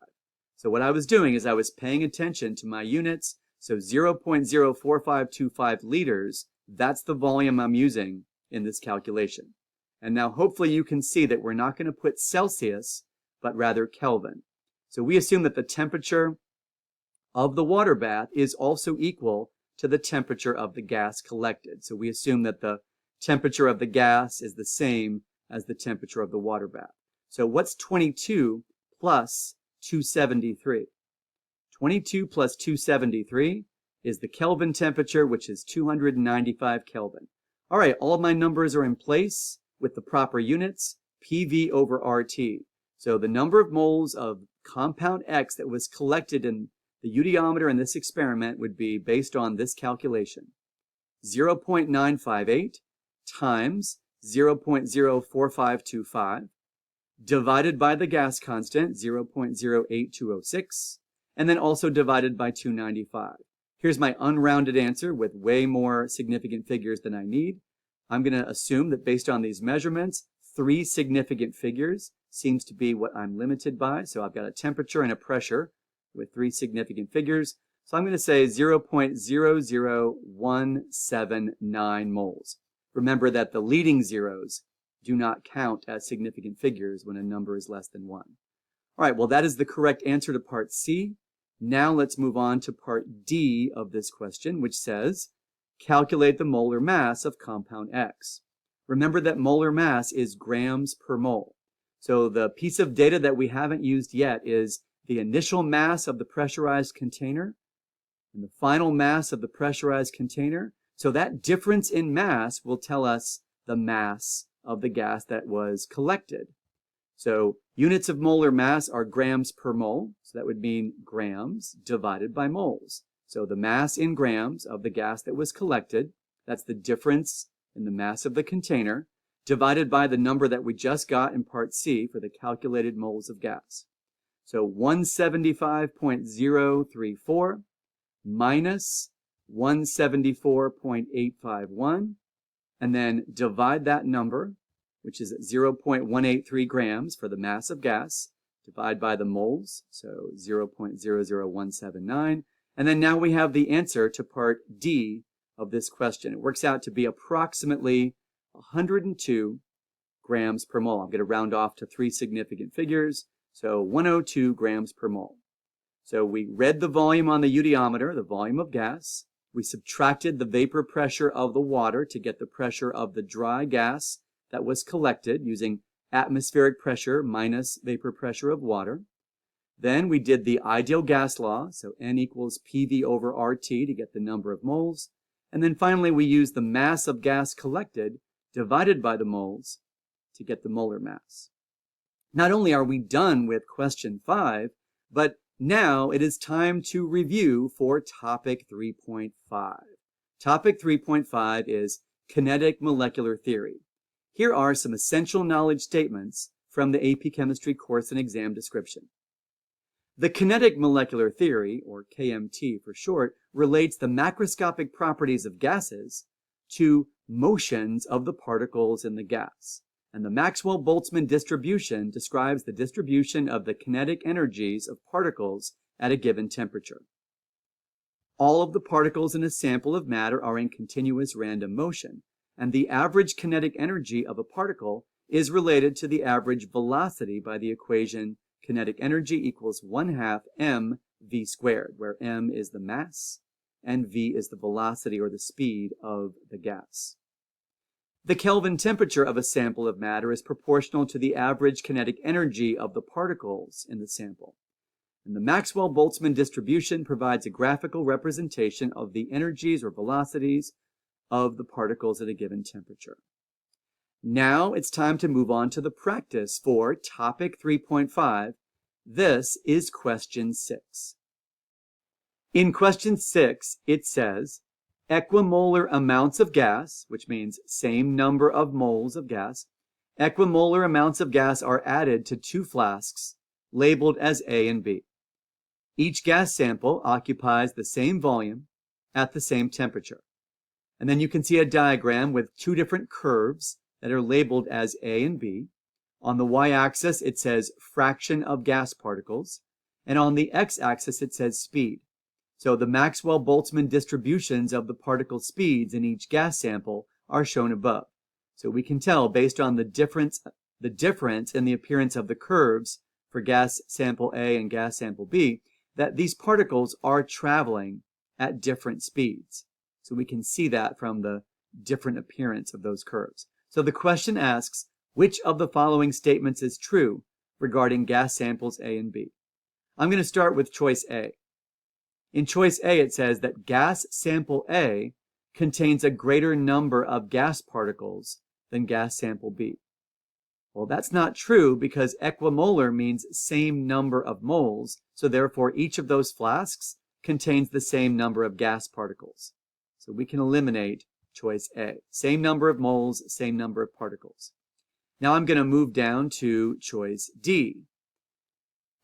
So what I was doing is I was paying attention to my units. So 0.04525 liters, that's the volume I'm using in this calculation. And now hopefully you can see that we're not going to put Celsius, but rather Kelvin. So we assume that the temperature of the water bath is also equal to the temperature of the gas collected. So we assume that the temperature of the gas is the same as the temperature of the water bath. So what's 22 plus 273? 22 plus 273 is the Kelvin temperature, which is 295 Kelvin. All right, all of my numbers are in place with the proper units, PV over RT. So the number of moles of compound X that was collected in the eudiometer in this experiment would be based on this calculation. 0.958 times 0.04525 divided by the gas constant, 0.08206, and then also divided by 295. Here's my unrounded answer with way more significant figures than I need. I'm going to assume that based on these measurements, 3 significant figures seems to be what I'm limited by. So I've got a temperature and a pressure with 3 significant figures. So I'm going to say 0.00179 moles. Remember that the leading zeros do not count as significant figures when a number is less than 1. All right, well, that is the correct answer to part C. Now let's move on to part D of this question, which says, calculate the molar mass of compound X. Remember that molar mass is grams per mole. So the piece of data that we haven't used yet is the initial mass of the pressurized container and the final mass of the pressurized container. So that difference in mass will tell us the mass of the gas that was collected. So units of molar mass are grams per mole. So that would mean grams divided by moles. So the mass in grams of the gas that was collected, that's the difference in the mass of the container, divided by the number that we just got in part C for the calculated moles of gas. So 175.034 minus 174.851, and then divide that number, which is 0.183 grams for the mass of gas, divide by the moles, so 0.00179, and then now we have the answer to part D of this question. It works out to be approximately 102 grams per mole. I'm going to round off to 3 significant figures, so 102 grams per mole. So we read the volume on the eudiometer, the volume of gas. We subtracted the vapor pressure of the water to get the pressure of the dry gas that was collected using atmospheric pressure minus vapor pressure of water. Then we did the ideal gas law, so N equals PV over RT to get the number of moles. And then finally we used the mass of gas collected divided by the moles to get the molar mass. Not only are we done with question 5, but now it is time to review for topic 3.5. Topic 3.5 is kinetic molecular theory. Here are some essential knowledge statements from the AP Chemistry course and exam description. The kinetic molecular theory, or KMT for short, relates the macroscopic properties of gases to motions of the particles in the gas. And the Maxwell-Boltzmann distribution describes the distribution of the kinetic energies of particles at a given temperature. All of the particles in a sample of matter are in continuous random motion, and the average kinetic energy of a particle is related to the average velocity by the equation kinetic energy equals 1/2 m v squared, where m is the mass and v is the velocity or the speed of the gas. The Kelvin temperature of a sample of matter is proportional to the average kinetic energy of the particles in the sample. And the Maxwell-Boltzmann distribution provides a graphical representation of the energies or velocities of the particles at a given temperature. Now it's time to move on to the practice for topic 3.5. This is question 6. In question 6, it says, equimolar amounts of gas, which means same number of moles of gas, equimolar amounts of gas are added to 2 flasks labeled as A and B. Each gas sample occupies the same volume at the same temperature. And then you can see a diagram with 2 different curves that are labeled as A and B. On the y-axis, it says fraction of gas particles, and on the x-axis, it says speed. So the Maxwell-Boltzmann distributions of the particle speeds in each gas sample are shown above. So we can tell based on the difference in the appearance of the curves for gas sample A and gas sample B that these particles are traveling at different speeds. So we can see that from the different appearance of those curves. So the question asks, which of the following statements is true regarding gas samples A and B? I'm going to start with choice A. In choice A, it says that gas sample A contains a greater number of gas particles than gas sample B. Well, that's not true because equimolar means same number of moles, so therefore each of those flasks contains the same number of gas particles. So we can eliminate choice A. Same number of moles, same number of particles. Now I'm going to move down to choice D.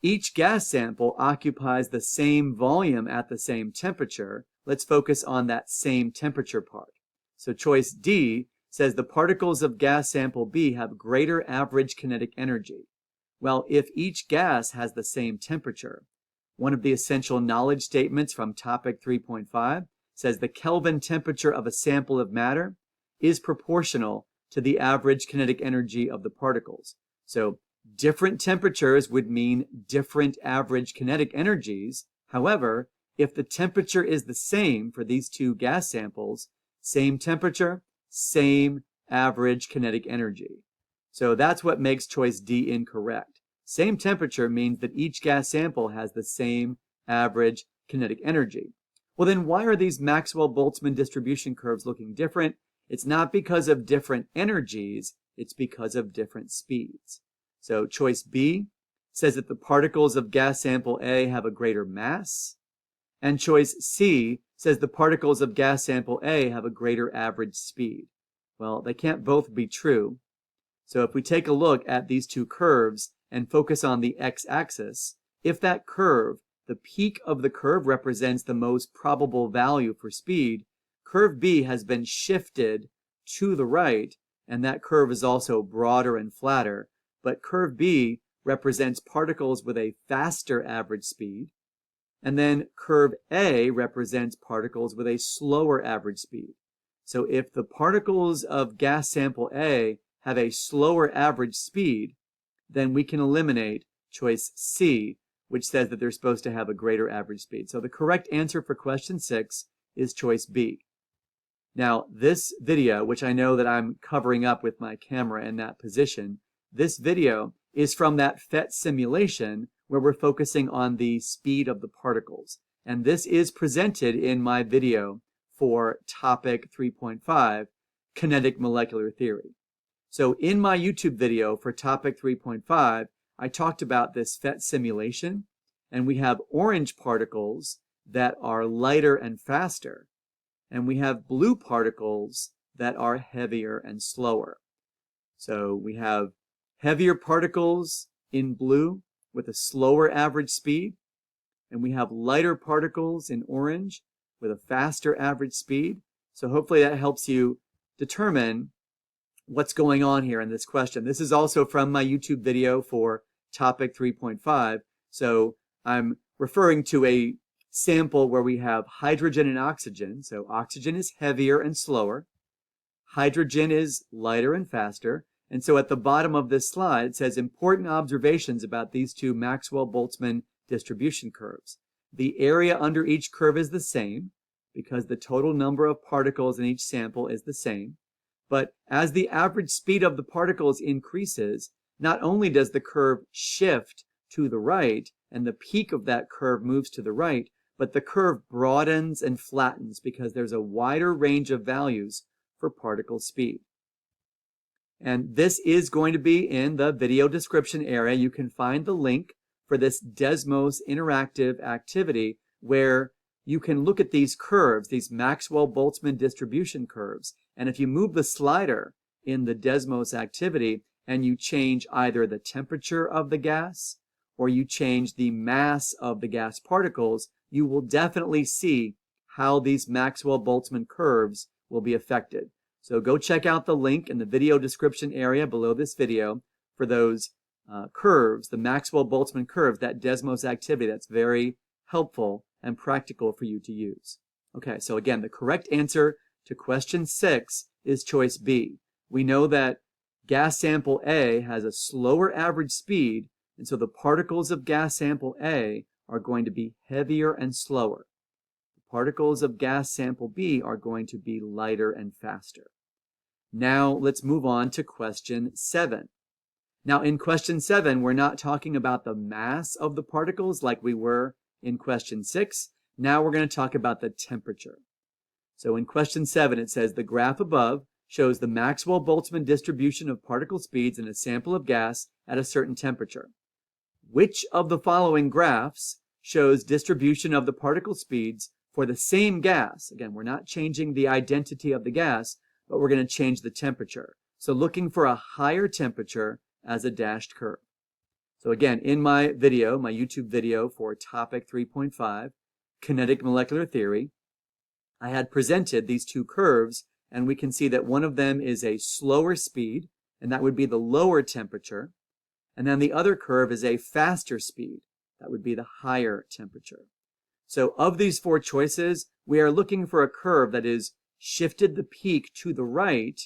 Each gas sample occupies the same volume at the same temperature. Let's focus on that same temperature part. So choice D says the particles of gas sample B have greater average kinetic energy. Well, if each gas has the same temperature, one of the essential knowledge statements from topic 3.5 says the Kelvin temperature of a sample of matter is proportional to the average kinetic energy of the particles. So different temperatures would mean different average kinetic energies. However, if the temperature is the same for these 2 gas samples, same temperature, same average kinetic energy. So that's what makes choice D incorrect. Same temperature means that each gas sample has the same average kinetic energy. Well, then why are these Maxwell-Boltzmann distribution curves looking different? It's not because of different energies, it's because of different speeds. So choice B says that the particles of gas sample A have a greater mass, and choice C says the particles of gas sample A have a greater average speed. Well, they can't both be true. So if we take a look at these 2 curves and focus on the x-axis, if that curve, the peak of the curve represents the most probable value for speed, curve B has been shifted to the right, and that curve is also broader and flatter. But curve B represents particles with a faster average speed, and then curve A represents particles with a slower average speed. So if the particles of gas sample A have a slower average speed, then we can eliminate choice C, which says that they're supposed to have a greater average speed. So the correct answer for question 6 is choice B. Now, this video, which I know that I'm covering up with my camera in that position, this video is from that PhET simulation where we're focusing on the speed of the particles. And this is presented in my video for topic 3.5, kinetic molecular theory. So in my YouTube video for topic 3.5, I talked about this PhET simulation, and we have orange particles that are lighter and faster, and we have blue particles that are heavier and slower. So we have heavier particles in blue with a slower average speed, and we have lighter particles in orange with a faster average speed. So hopefully that helps you determine what's going on here in this question. This is also from my YouTube video for topic 3.5. So I'm referring to a sample where we have hydrogen and oxygen. So oxygen is heavier and slower. Hydrogen is lighter and faster. And so at the bottom of this slide, it says important observations about these 2 Maxwell-Boltzmann distribution curves. The area under each curve is the same because the total number of particles in each sample is the same. But as the average speed of the particles increases, not only does the curve shift to the right and the peak of that curve moves to the right, but the curve broadens and flattens because there's a wider range of values for particle speed. And this is going to be in the video description area. You can find the link for this Desmos interactive activity where you can look at these curves, these Maxwell-Boltzmann distribution curves. And if you move the slider in the Desmos activity and you change either the temperature of the gas or you change the mass of the gas particles, you will definitely see how these Maxwell-Boltzmann curves will be affected. So go check out the link in the video description area below this video for those curves, the Maxwell-Boltzmann curves, that Desmos activity that's very helpful and practical for you to use. Okay, so again, the correct answer to question 6 is choice B. We know that gas sample A has a slower average speed, and so the particles of gas sample A are going to be heavier and slower. The particles of gas sample B are going to be lighter and faster. Now let's move on to question 7. Now in question 7, we're not talking about the mass of the particles like we were in question 6. Now we're going to talk about the temperature. So in question 7, it says the graph above shows the Maxwell-Boltzmann distribution of particle speeds in a sample of gas at a certain temperature. Which of the following graphs shows distribution of the particle speeds for the same gas? Again, we're not changing the identity of the gas, but we're going to change the temperature. So looking for a higher temperature as a dashed curve. So again, in my video, my YouTube video for topic 3.5, kinetic molecular theory, I had presented these two curves, and we can see that one of them is a slower speed, and that would be the lower temperature. And then the other curve is a faster speed. That would be the higher temperature. So of these four choices, we are looking for a curve that is shifted the peak to the right,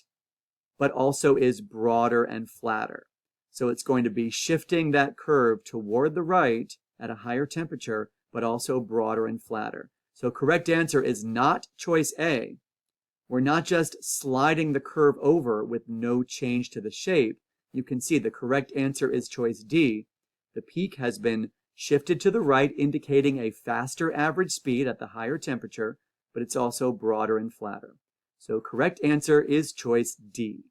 but also is broader and flatter. So it's going to be shifting that curve toward the right at a higher temperature, but also broader and flatter. So correct answer is not choice A. We're not just sliding the curve over with no change to the shape. You can see the correct answer is choice D. The peak has been shifted to the right, indicating a faster average speed at the higher temperature, but it's also broader and flatter. So correct answer is choice D.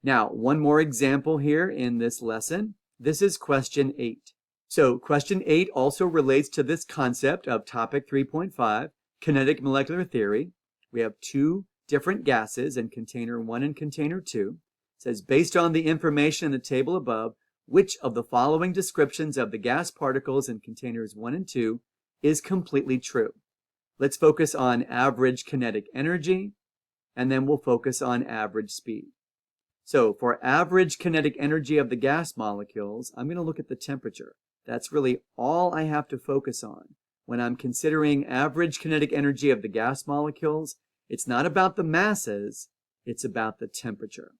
Now, one more example here in this lesson. This is question 8. So question 8 also relates to this concept of topic 3.5, kinetic molecular theory. We have two different gases in container 1 and container 2. It says, based on the information in the table above, which of the following descriptions of the gas particles in containers 1 and 2 is completely true? Let's focus on average kinetic energy, and then we'll focus on average speed. So for average kinetic energy of the gas molecules, I'm going to look at the temperature. That's really all I have to focus on. When I'm considering average kinetic energy of the gas molecules, it's not about the masses, it's about the temperature.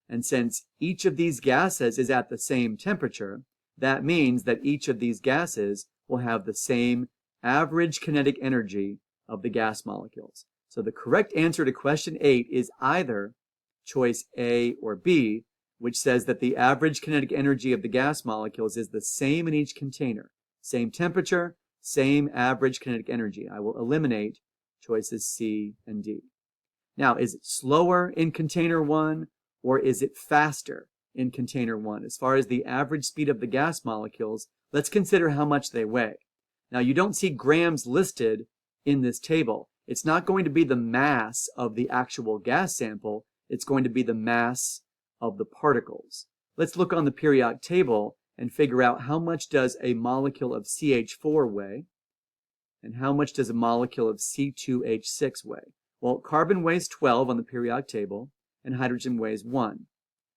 And since each of these gases is at the same temperature, that means that each of these gases will have the same average kinetic energy of the gas molecules. So the correct answer to question 8 is either choice A or B, which says that the average kinetic energy of the gas molecules is the same in each container. Same temperature, same average kinetic energy. I will eliminate choices C and D. Now, is it slower in container 1 or is it faster in container 1? As far as the average speed of the gas molecules, let's consider how much they weigh. Now, you don't see grams listed in this table. It's not going to be the mass of the actual gas sample. It's going to be the mass of the particles. Let's look on the periodic table and figure out how much does a molecule of CH4 weigh and how much does a molecule of C2H6 weigh. Well, carbon weighs 12 on the periodic table and hydrogen weighs 1.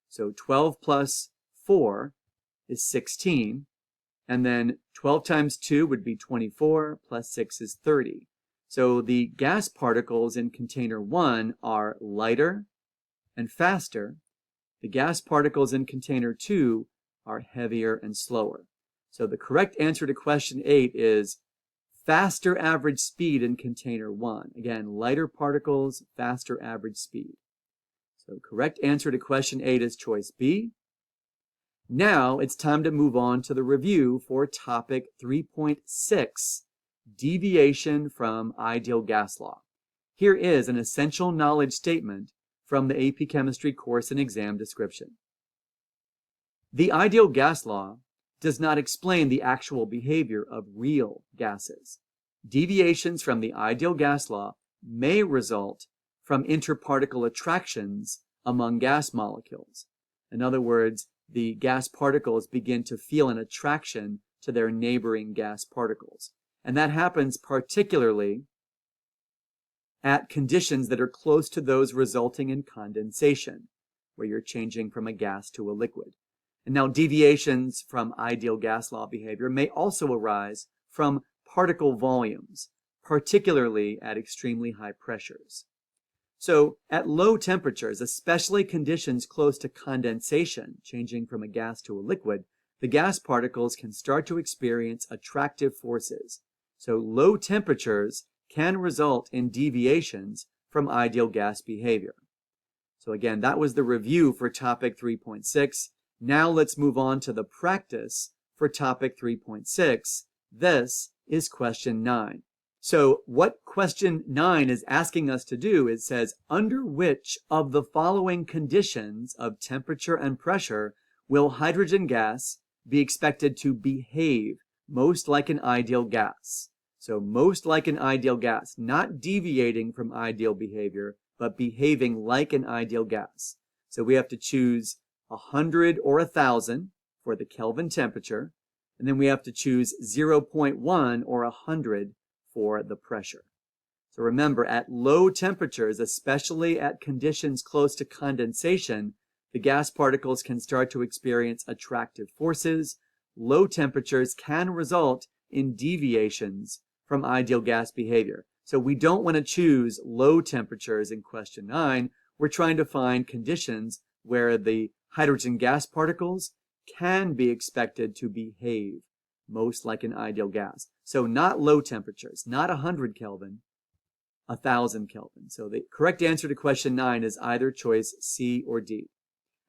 So 12 plus 4 is 16, and then 12 times 2 would be 24, plus 6 is 30. So the gas particles in container 1 are lighter and faster. The gas particles in container 2 are heavier and slower. So the correct answer to question 8 is faster average speed in container 1. Again, lighter particles, faster average speed. So correct answer to question 8 is choice B. Now it's time to move on to the review for topic 3.6, deviation from ideal gas law. Here is an essential knowledge statement from the AP Chemistry course and exam description. The ideal gas law does not explain the actual behavior of real gases. Deviations from the ideal gas law may result from interparticle attractions among gas molecules. In other words, the gas particles begin to feel an attraction to their neighboring gas particles. And that happens particularly at conditions that are close to those resulting in condensation, where you're changing from a gas to a liquid. And now deviations from ideal gas law behavior may also arise from particle volumes, particularly at extremely high pressures. So at low temperatures, especially conditions close to condensation, changing from a gas to a liquid, the gas particles can start to experience attractive forces. So low temperatures can result in deviations from ideal gas behavior. So again, that was the review for topic 3.6. Now let's move on to the practice for topic 3.6. This is question 9. So what question 9 is asking us to do, it says, under which of the following conditions of temperature and pressure will hydrogen gas be expected to behave most like an ideal gas? So most like an ideal gas, not deviating from ideal behavior, but behaving like an ideal gas. So we have to choose 100 or 1,000 for the Kelvin temperature, and then we have to choose 0.1 or 100 for the pressure. So remember, at low temperatures, especially at conditions close to condensation, the gas particles can start to experience attractive forces. Low temperatures can result in deviations from ideal gas behavior. So we don't want to choose low temperatures in question 9. We're trying to find conditions where the hydrogen gas particles can be expected to behave most like an ideal gas. So not low temperatures, not 100 Kelvin, 1,000 Kelvin. So the correct answer to question 9 is either choice C or D.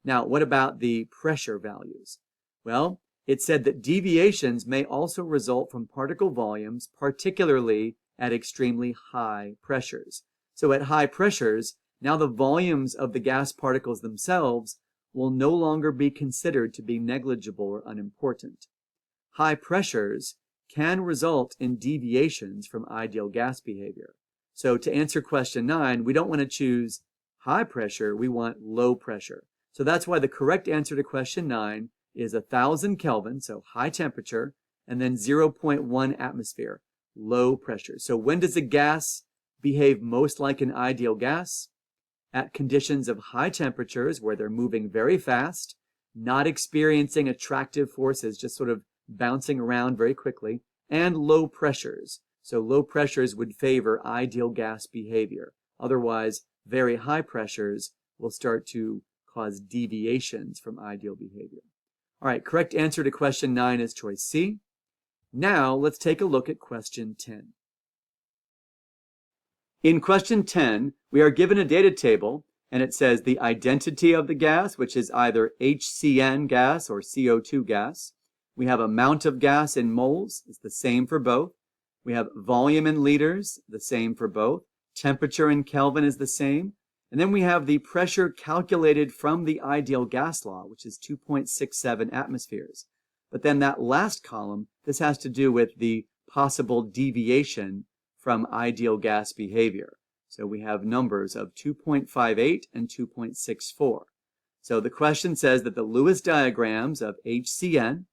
Now, what about the pressure values? Well, it said that deviations may also result from particle volumes, particularly at extremely high pressures. So at high pressures, now the volumes of the gas particles themselves will no longer be considered to be negligible or unimportant. High pressures can result in deviations from ideal gas behavior. So to answer question 9, we don't want to choose high pressure, we want low pressure. So that's why the correct answer to question 9 is 1,000 Kelvin, so high temperature, and then 0.1 atmosphere, low pressure. So when does a gas behave most like an ideal gas? At conditions of high temperatures where they're moving very fast, not experiencing attractive forces, just sort of bouncing around very quickly, and low pressures. So low pressures would favor ideal gas behavior. Otherwise, very high pressures will start to cause deviations from ideal behavior. All right, correct answer to question 9 is choice C. Now let's take a look at question 10. In question 10, we are given a data table, and it says the identity of the gas, which is either HCN gas or CO2 gas. We have amount of gas in moles, it's the same for both. We have volume in liters, the same for both. Temperature in Kelvin is the same. And then we have the pressure calculated from the ideal gas law, which is 2.67 atmospheres. But then that last column, this has to do with the possible deviation from ideal gas behavior. So we have numbers of 2.58 and 2.64. So the question says that the Lewis diagrams of HCN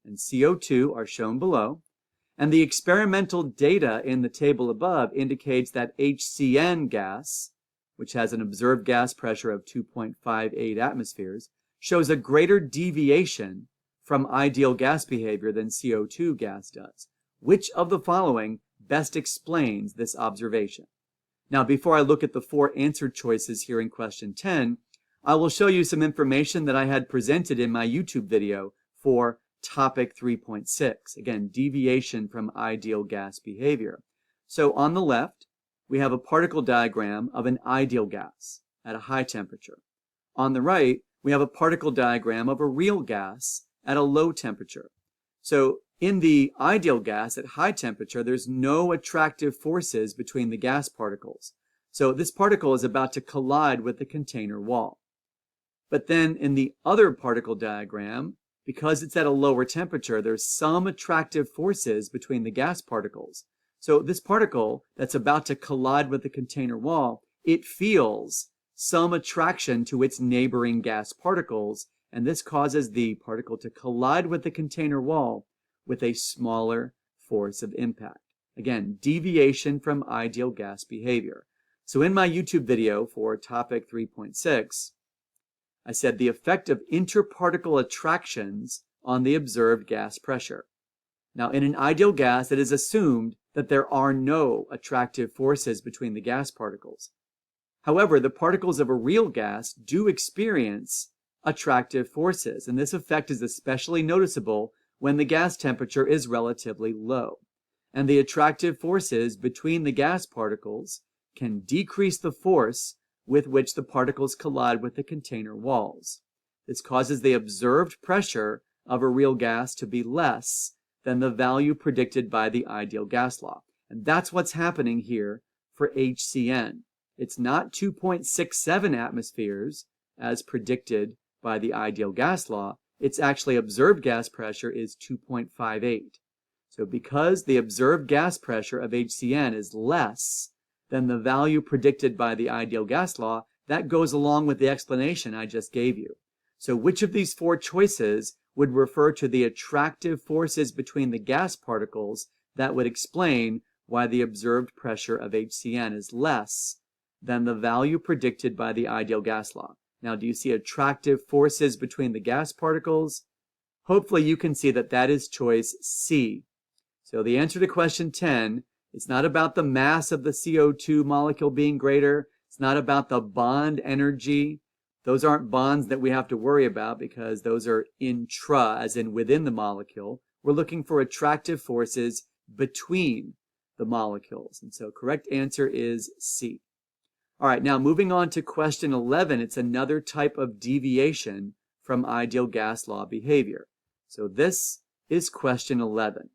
and CO2 are shown below, and the experimental data in the table above indicates that HCN gas, which has an observed gas pressure of 2.58 atmospheres, shows a greater deviation from ideal gas behavior than CO2 gas does. Which of the following best explains this observation? Now, before I look at the 4 answer choices here in question 10, I will show you some information that I had presented in my YouTube video for topic 3.6. Again, deviation from ideal gas behavior. So on the left, we have a particle diagram of an ideal gas at a high temperature. On the right, we have a particle diagram of a real gas at a low temperature. So in the ideal gas at high temperature, there's no attractive forces between the gas particles. So this particle is about to collide with the container wall. But then in the other particle diagram, because it's at a lower temperature, there's some attractive forces between the gas particles. So this particle that's about to collide with the container wall, it feels some attraction to its neighboring gas particles, and this causes the particle to collide with the container wall with a smaller force of impact. Again, deviation from ideal gas behavior. So in my YouTube video for topic 3.6, I said the effect of interparticle attractions on the observed gas pressure. Now, in an ideal gas, it is assumed that there are no attractive forces between the gas particles. However, the particles of a real gas do experience attractive forces, and this effect is especially noticeable when the gas temperature is relatively low. And the attractive forces between the gas particles can decrease the force with which the particles collide with the container walls. This causes the observed pressure of a real gas to be less than the value predicted by the ideal gas law. And that's what's happening here for HCN. It's not 2.67 atmospheres as predicted by the ideal gas law. It's actually observed gas pressure is 2.58. So because the observed gas pressure of HCN is less than the value predicted by the ideal gas law, that goes along with the explanation I just gave you. So which of these four choices would refer to the attractive forces between the gas particles that would explain why the observed pressure of HCN is less than the value predicted by the ideal gas law? Now, do you see attractive forces between the gas particles? Hopefully you can see that that is choice C. So the answer to question 10, it's not about the mass of the CO2 molecule being greater. It's not about the bond energy. Those aren't bonds that we have to worry about because those are intra, as in within the molecule. We're looking for attractive forces between the molecules. And so correct answer is C. All right, now moving on to question 11, it's another type of deviation from ideal gas law behavior. So this is question 11.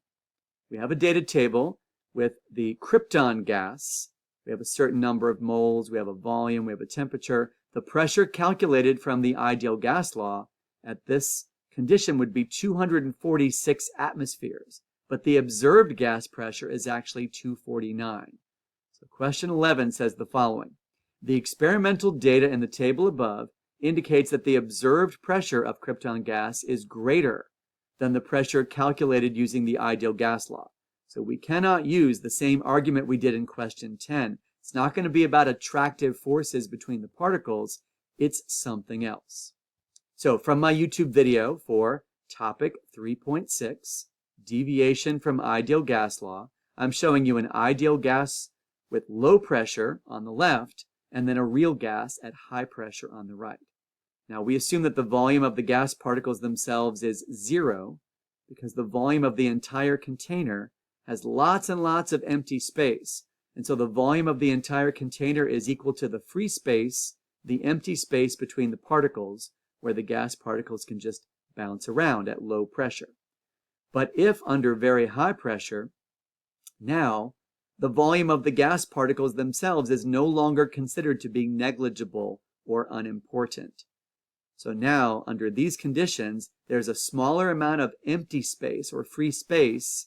We have a data table with the krypton gas. We have a certain number of moles, we have a volume, we have a temperature. The pressure calculated from the ideal gas law at this condition would be 246 atmospheres, but the observed gas pressure is actually 249. So question 11 says the following. The experimental data in the table above indicates that the observed pressure of krypton gas is greater than the pressure calculated using the ideal gas law. So we cannot use the same argument we did in question 10. It's not going to be about attractive forces between the particles. It's something else. So from my YouTube video for topic 3.6, deviation from ideal gas law, I'm showing you an ideal gas with low pressure on the left and then a real gas at high pressure on the right. Now we assume that the volume of the gas particles themselves is 0 because the volume of the entire container has lots and lots of empty space. And so the volume of the entire container is equal to the free space, the empty space between the particles, where the gas particles can just bounce around at low pressure. But if under very high pressure, now the volume of the gas particles themselves is no longer considered to be negligible or unimportant. So now, under these conditions, there's a smaller amount of empty space or free space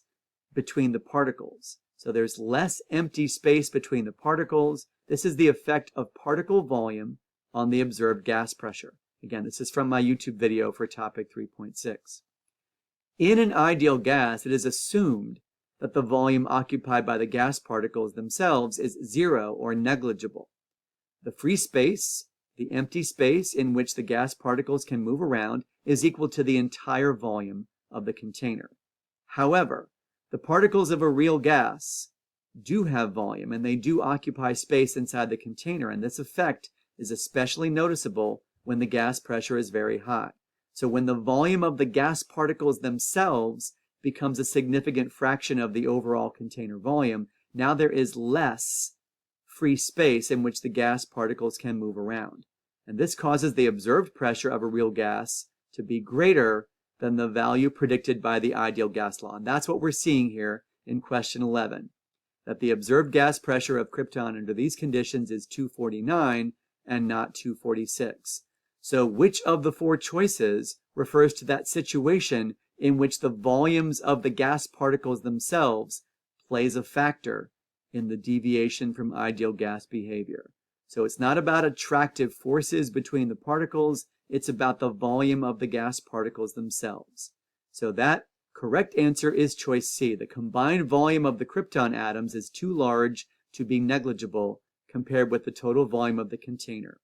between the particles. So there's less empty space between the particles. This is the effect of particle volume on the observed gas pressure. Again, this is from my YouTube video for topic 3.6. In an ideal gas, it is assumed that the volume occupied by the gas particles themselves is 0 or negligible. The free space, the empty space in which the gas particles can move around, is equal to the entire volume of the container. However, the particles of a real gas do have volume and they do occupy space inside the container, and this effect is especially noticeable when the gas pressure is very high. So when the volume of the gas particles themselves becomes a significant fraction of the overall container volume, now there is less free space in which the gas particles can move around. And this causes the observed pressure of a real gas to be greater than the value predicted by the ideal gas law. And that's what we're seeing here in question 11, that the observed gas pressure of krypton under these conditions is 249 and not 246. So which of the four choices refers to that situation in which the volumes of the gas particles themselves plays a factor in the deviation from ideal gas behavior? So it's not about attractive forces between the particles, it's about the volume of the gas particles themselves. So that correct answer is choice C. The combined volume of the krypton atoms is too large to be negligible compared with the total volume of the container.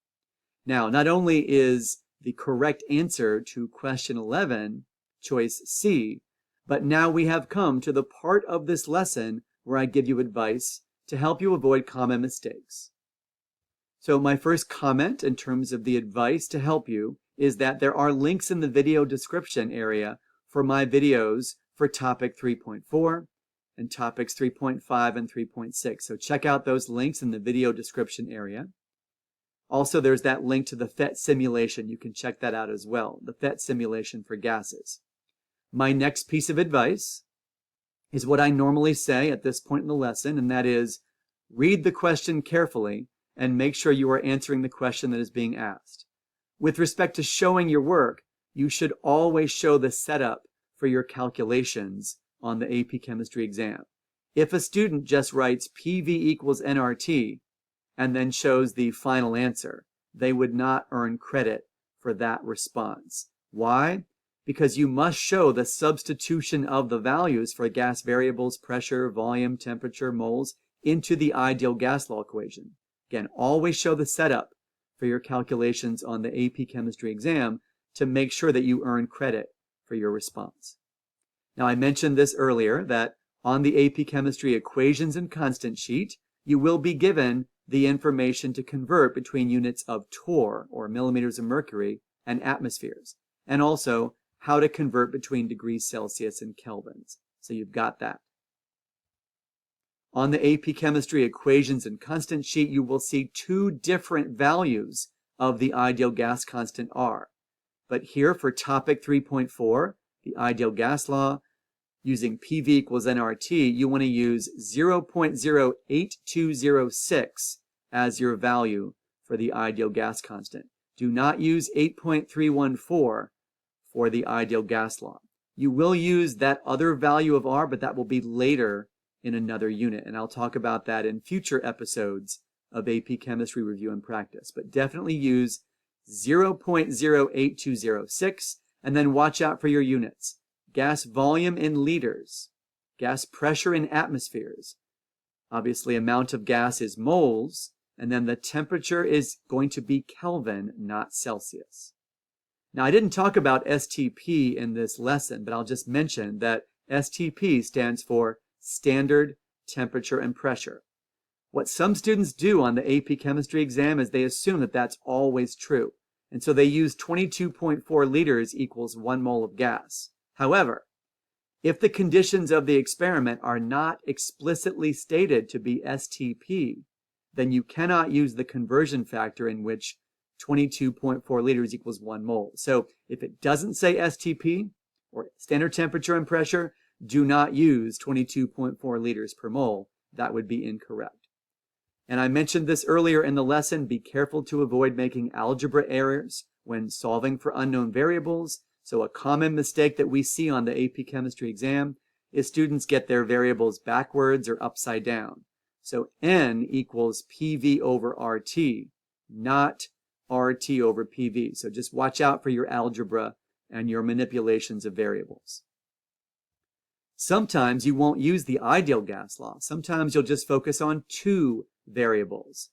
Now, not only is the correct answer to question 11 choice C, but now we have come to the part of this lesson where I give you advice to help you avoid common mistakes. So my first comment in terms of the advice to help you is that there are links in the video description area for my videos for topic 3.4 and topics 3.5 and 3.6. So check out those links in the video description area. Also, there's that link to the PhET simulation. You can check that out as well, the PhET simulation for gases. My next piece of advice is what I normally say at this point in the lesson, and that is read the question carefully and make sure you are answering the question that is being asked. With respect to showing your work, you should always show the setup for your calculations on the AP Chemistry exam. If a student just writes PV equals nRT and then shows the final answer, they would not earn credit for that response. Why? Because you must show the substitution of the values for gas variables, pressure, volume, temperature, moles, into the ideal gas law equation. Again, always show the setup for your calculations on the AP Chemistry exam to make sure that you earn credit for your response. Now, I mentioned this earlier, that on the AP Chemistry equations and constant sheet, you will be given the information to convert between units of torr, or millimeters of mercury, and atmospheres, and also how to convert between degrees Celsius and kelvins. So you've got that. On the AP Chemistry equations and constant sheet, you will see two different values of the ideal gas constant R. But here for topic 3.4, the ideal gas law, using PV equals nRT, you want to use 0.08206 as your value for the ideal gas constant. Do not use 8.314 for the ideal gas law. You will use that other value of R, but that will be later in another unit, and I'll talk about that in future episodes of AP Chemistry Review and Practice. But definitely use 0.08206, and then watch out for your units. Gas volume in liters, gas pressure in atmospheres. Obviously, amount of gas is moles, and then the temperature is going to be Kelvin, not Celsius. Now, I didn't talk about STP in this lesson, but I'll just mention that STP stands for standard temperature and pressure. What some students do on the AP Chemistry exam is they assume that that's always true. And so they use 22.4 liters equals 1 mole of gas. However, if the conditions of the experiment are not explicitly stated to be STP, then you cannot use the conversion factor in which 22.4 liters equals 1 mole. So if it doesn't say STP, or standard temperature and pressure, do not use 22.4 liters per mole. That would be incorrect. And I mentioned this earlier in the lesson. Be careful to avoid making algebra errors when solving for unknown variables. So a common mistake that we see on the AP Chemistry exam is students get their variables backwards or upside down. So N equals PV over RT, not RT over PV. So just watch out for your algebra and your manipulations of variables. Sometimes you won't use the ideal gas law. Sometimes you'll just focus on two variables.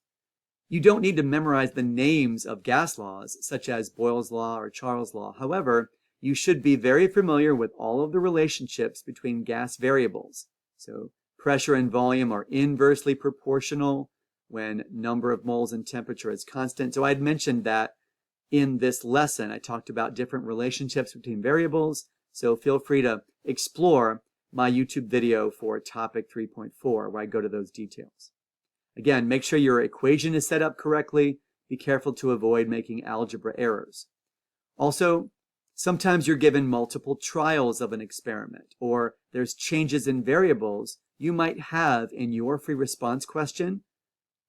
You don't need to memorize the names of gas laws, such as Boyle's law or Charles' law. However, you should be very familiar with all of the relationships between gas variables. So pressure and volume are inversely proportional when number of moles and temperature is constant. So I'd mentioned that in this lesson. I talked about different relationships between variables, so feel free to explore my YouTube video for topic 3.4 where I go to those details. Again, make sure your equation is set up correctly. Be careful to avoid making algebra errors. Also, sometimes you're given multiple trials of an experiment, or there's changes in variables. You might have in your free response question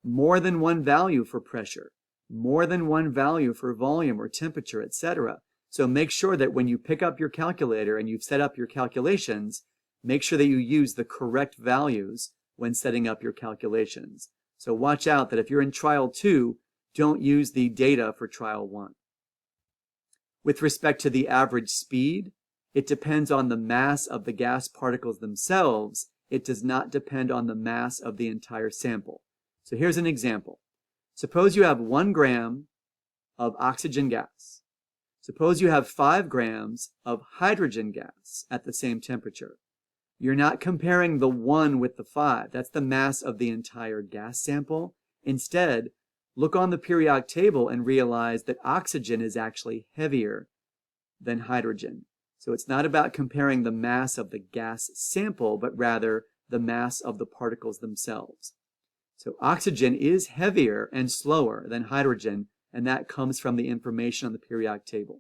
more than one value for pressure, more than one value for volume or temperature, etc. So make sure that when you pick up your calculator and you've set up your calculations, make sure that you use the correct values when setting up your calculations. So watch out that if you're in trial 2, don't use the data for trial 1. With respect to the average speed, it depends on the mass of the gas particles themselves. It does not depend on the mass of the entire sample. So here's an example. Suppose you have 1 gram of oxygen gas. Suppose you have 5 grams of hydrogen gas at the same temperature. You're not comparing the 1 with the 5. That's the mass of the entire gas sample. Instead, look on the periodic table and realize that oxygen is actually heavier than hydrogen. So it's not about comparing the mass of the gas sample, but rather the mass of the particles themselves. So oxygen is heavier and slower than hydrogen, and that comes from the information on the periodic table.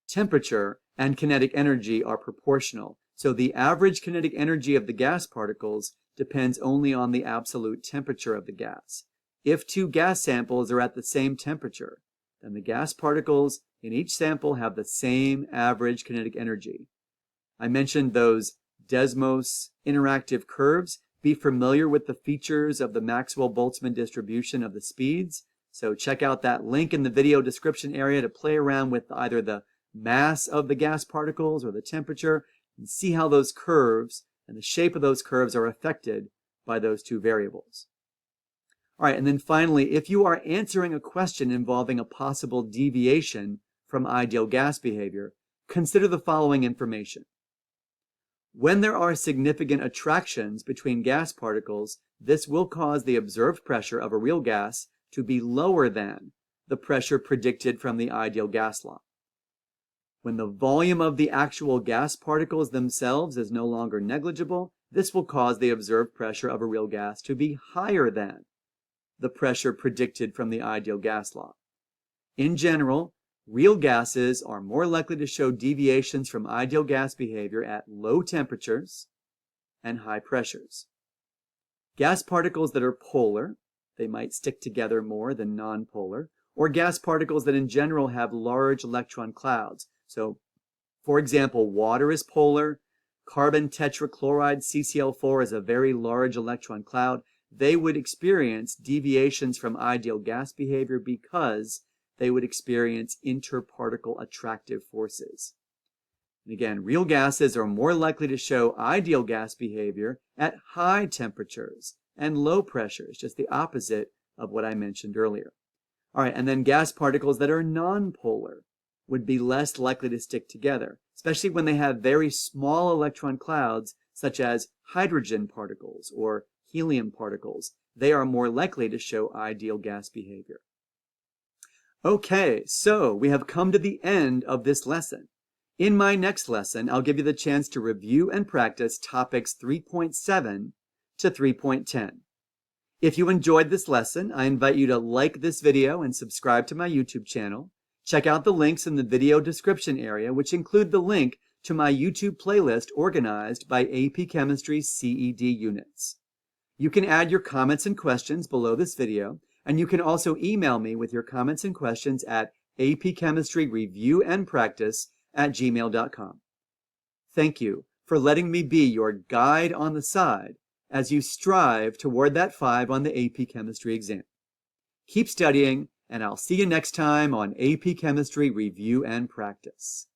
Temperature and kinetic energy are proportional, so the average kinetic energy of the gas particles depends only on the absolute temperature of the gas. If 2 gas samples are at the same temperature, then the gas particles in each sample have the same average kinetic energy. I mentioned those Desmos interactive curves. Be familiar with the features of the Maxwell-Boltzmann distribution of the speeds. So check out that link in the video description area to play around with either the mass of the gas particles or the temperature and see how those curves and the shape of those curves are affected by those 2 variables. All right, and then finally, if you are answering a question involving a possible deviation from ideal gas behavior, consider the following information. When there are significant attractions between gas particles, this will cause the observed pressure of a real gas to be lower than the pressure predicted from the ideal gas law. When the volume of the actual gas particles themselves is no longer negligible, this will cause the observed pressure of a real gas to be higher than the pressure predicted from the ideal gas law. In general, real gases are more likely to show deviations from ideal gas behavior at low temperatures and high pressures. Gas particles that are polar, they might stick together more than nonpolar, or gas particles that in general have large electron clouds. So, for example, water is polar, carbon tetrachloride, CCl4, is a very large electron cloud. They would experience deviations from ideal gas behavior because they would experience interparticle attractive forces. And again, real gases are more likely to show ideal gas behavior at high temperatures and low pressures, just the opposite of what I mentioned earlier. All right, and then gas particles that are nonpolar would be less likely to stick together, especially when they have very small electron clouds, such as hydrogen particles or helium particles. They are more likely to show ideal gas behavior. Okay, so we have come to the end of this lesson. In my next lesson, I'll give you the chance to review and practice topics 3.7 to 3.10. If you enjoyed this lesson, I invite you to like this video and subscribe to my YouTube channel. Check out the links in the video description area, which include the link to my YouTube playlist organized by AP Chemistry CED units. You can add your comments and questions below this video, and you can also email me with your comments and questions at APChemistryReviewAndPractice@gmail.com. Thank you for letting me be your guide on the side as you strive toward that 5 on the AP Chemistry exam. Keep studying, and I'll see you next time on AP Chemistry Review and Practice.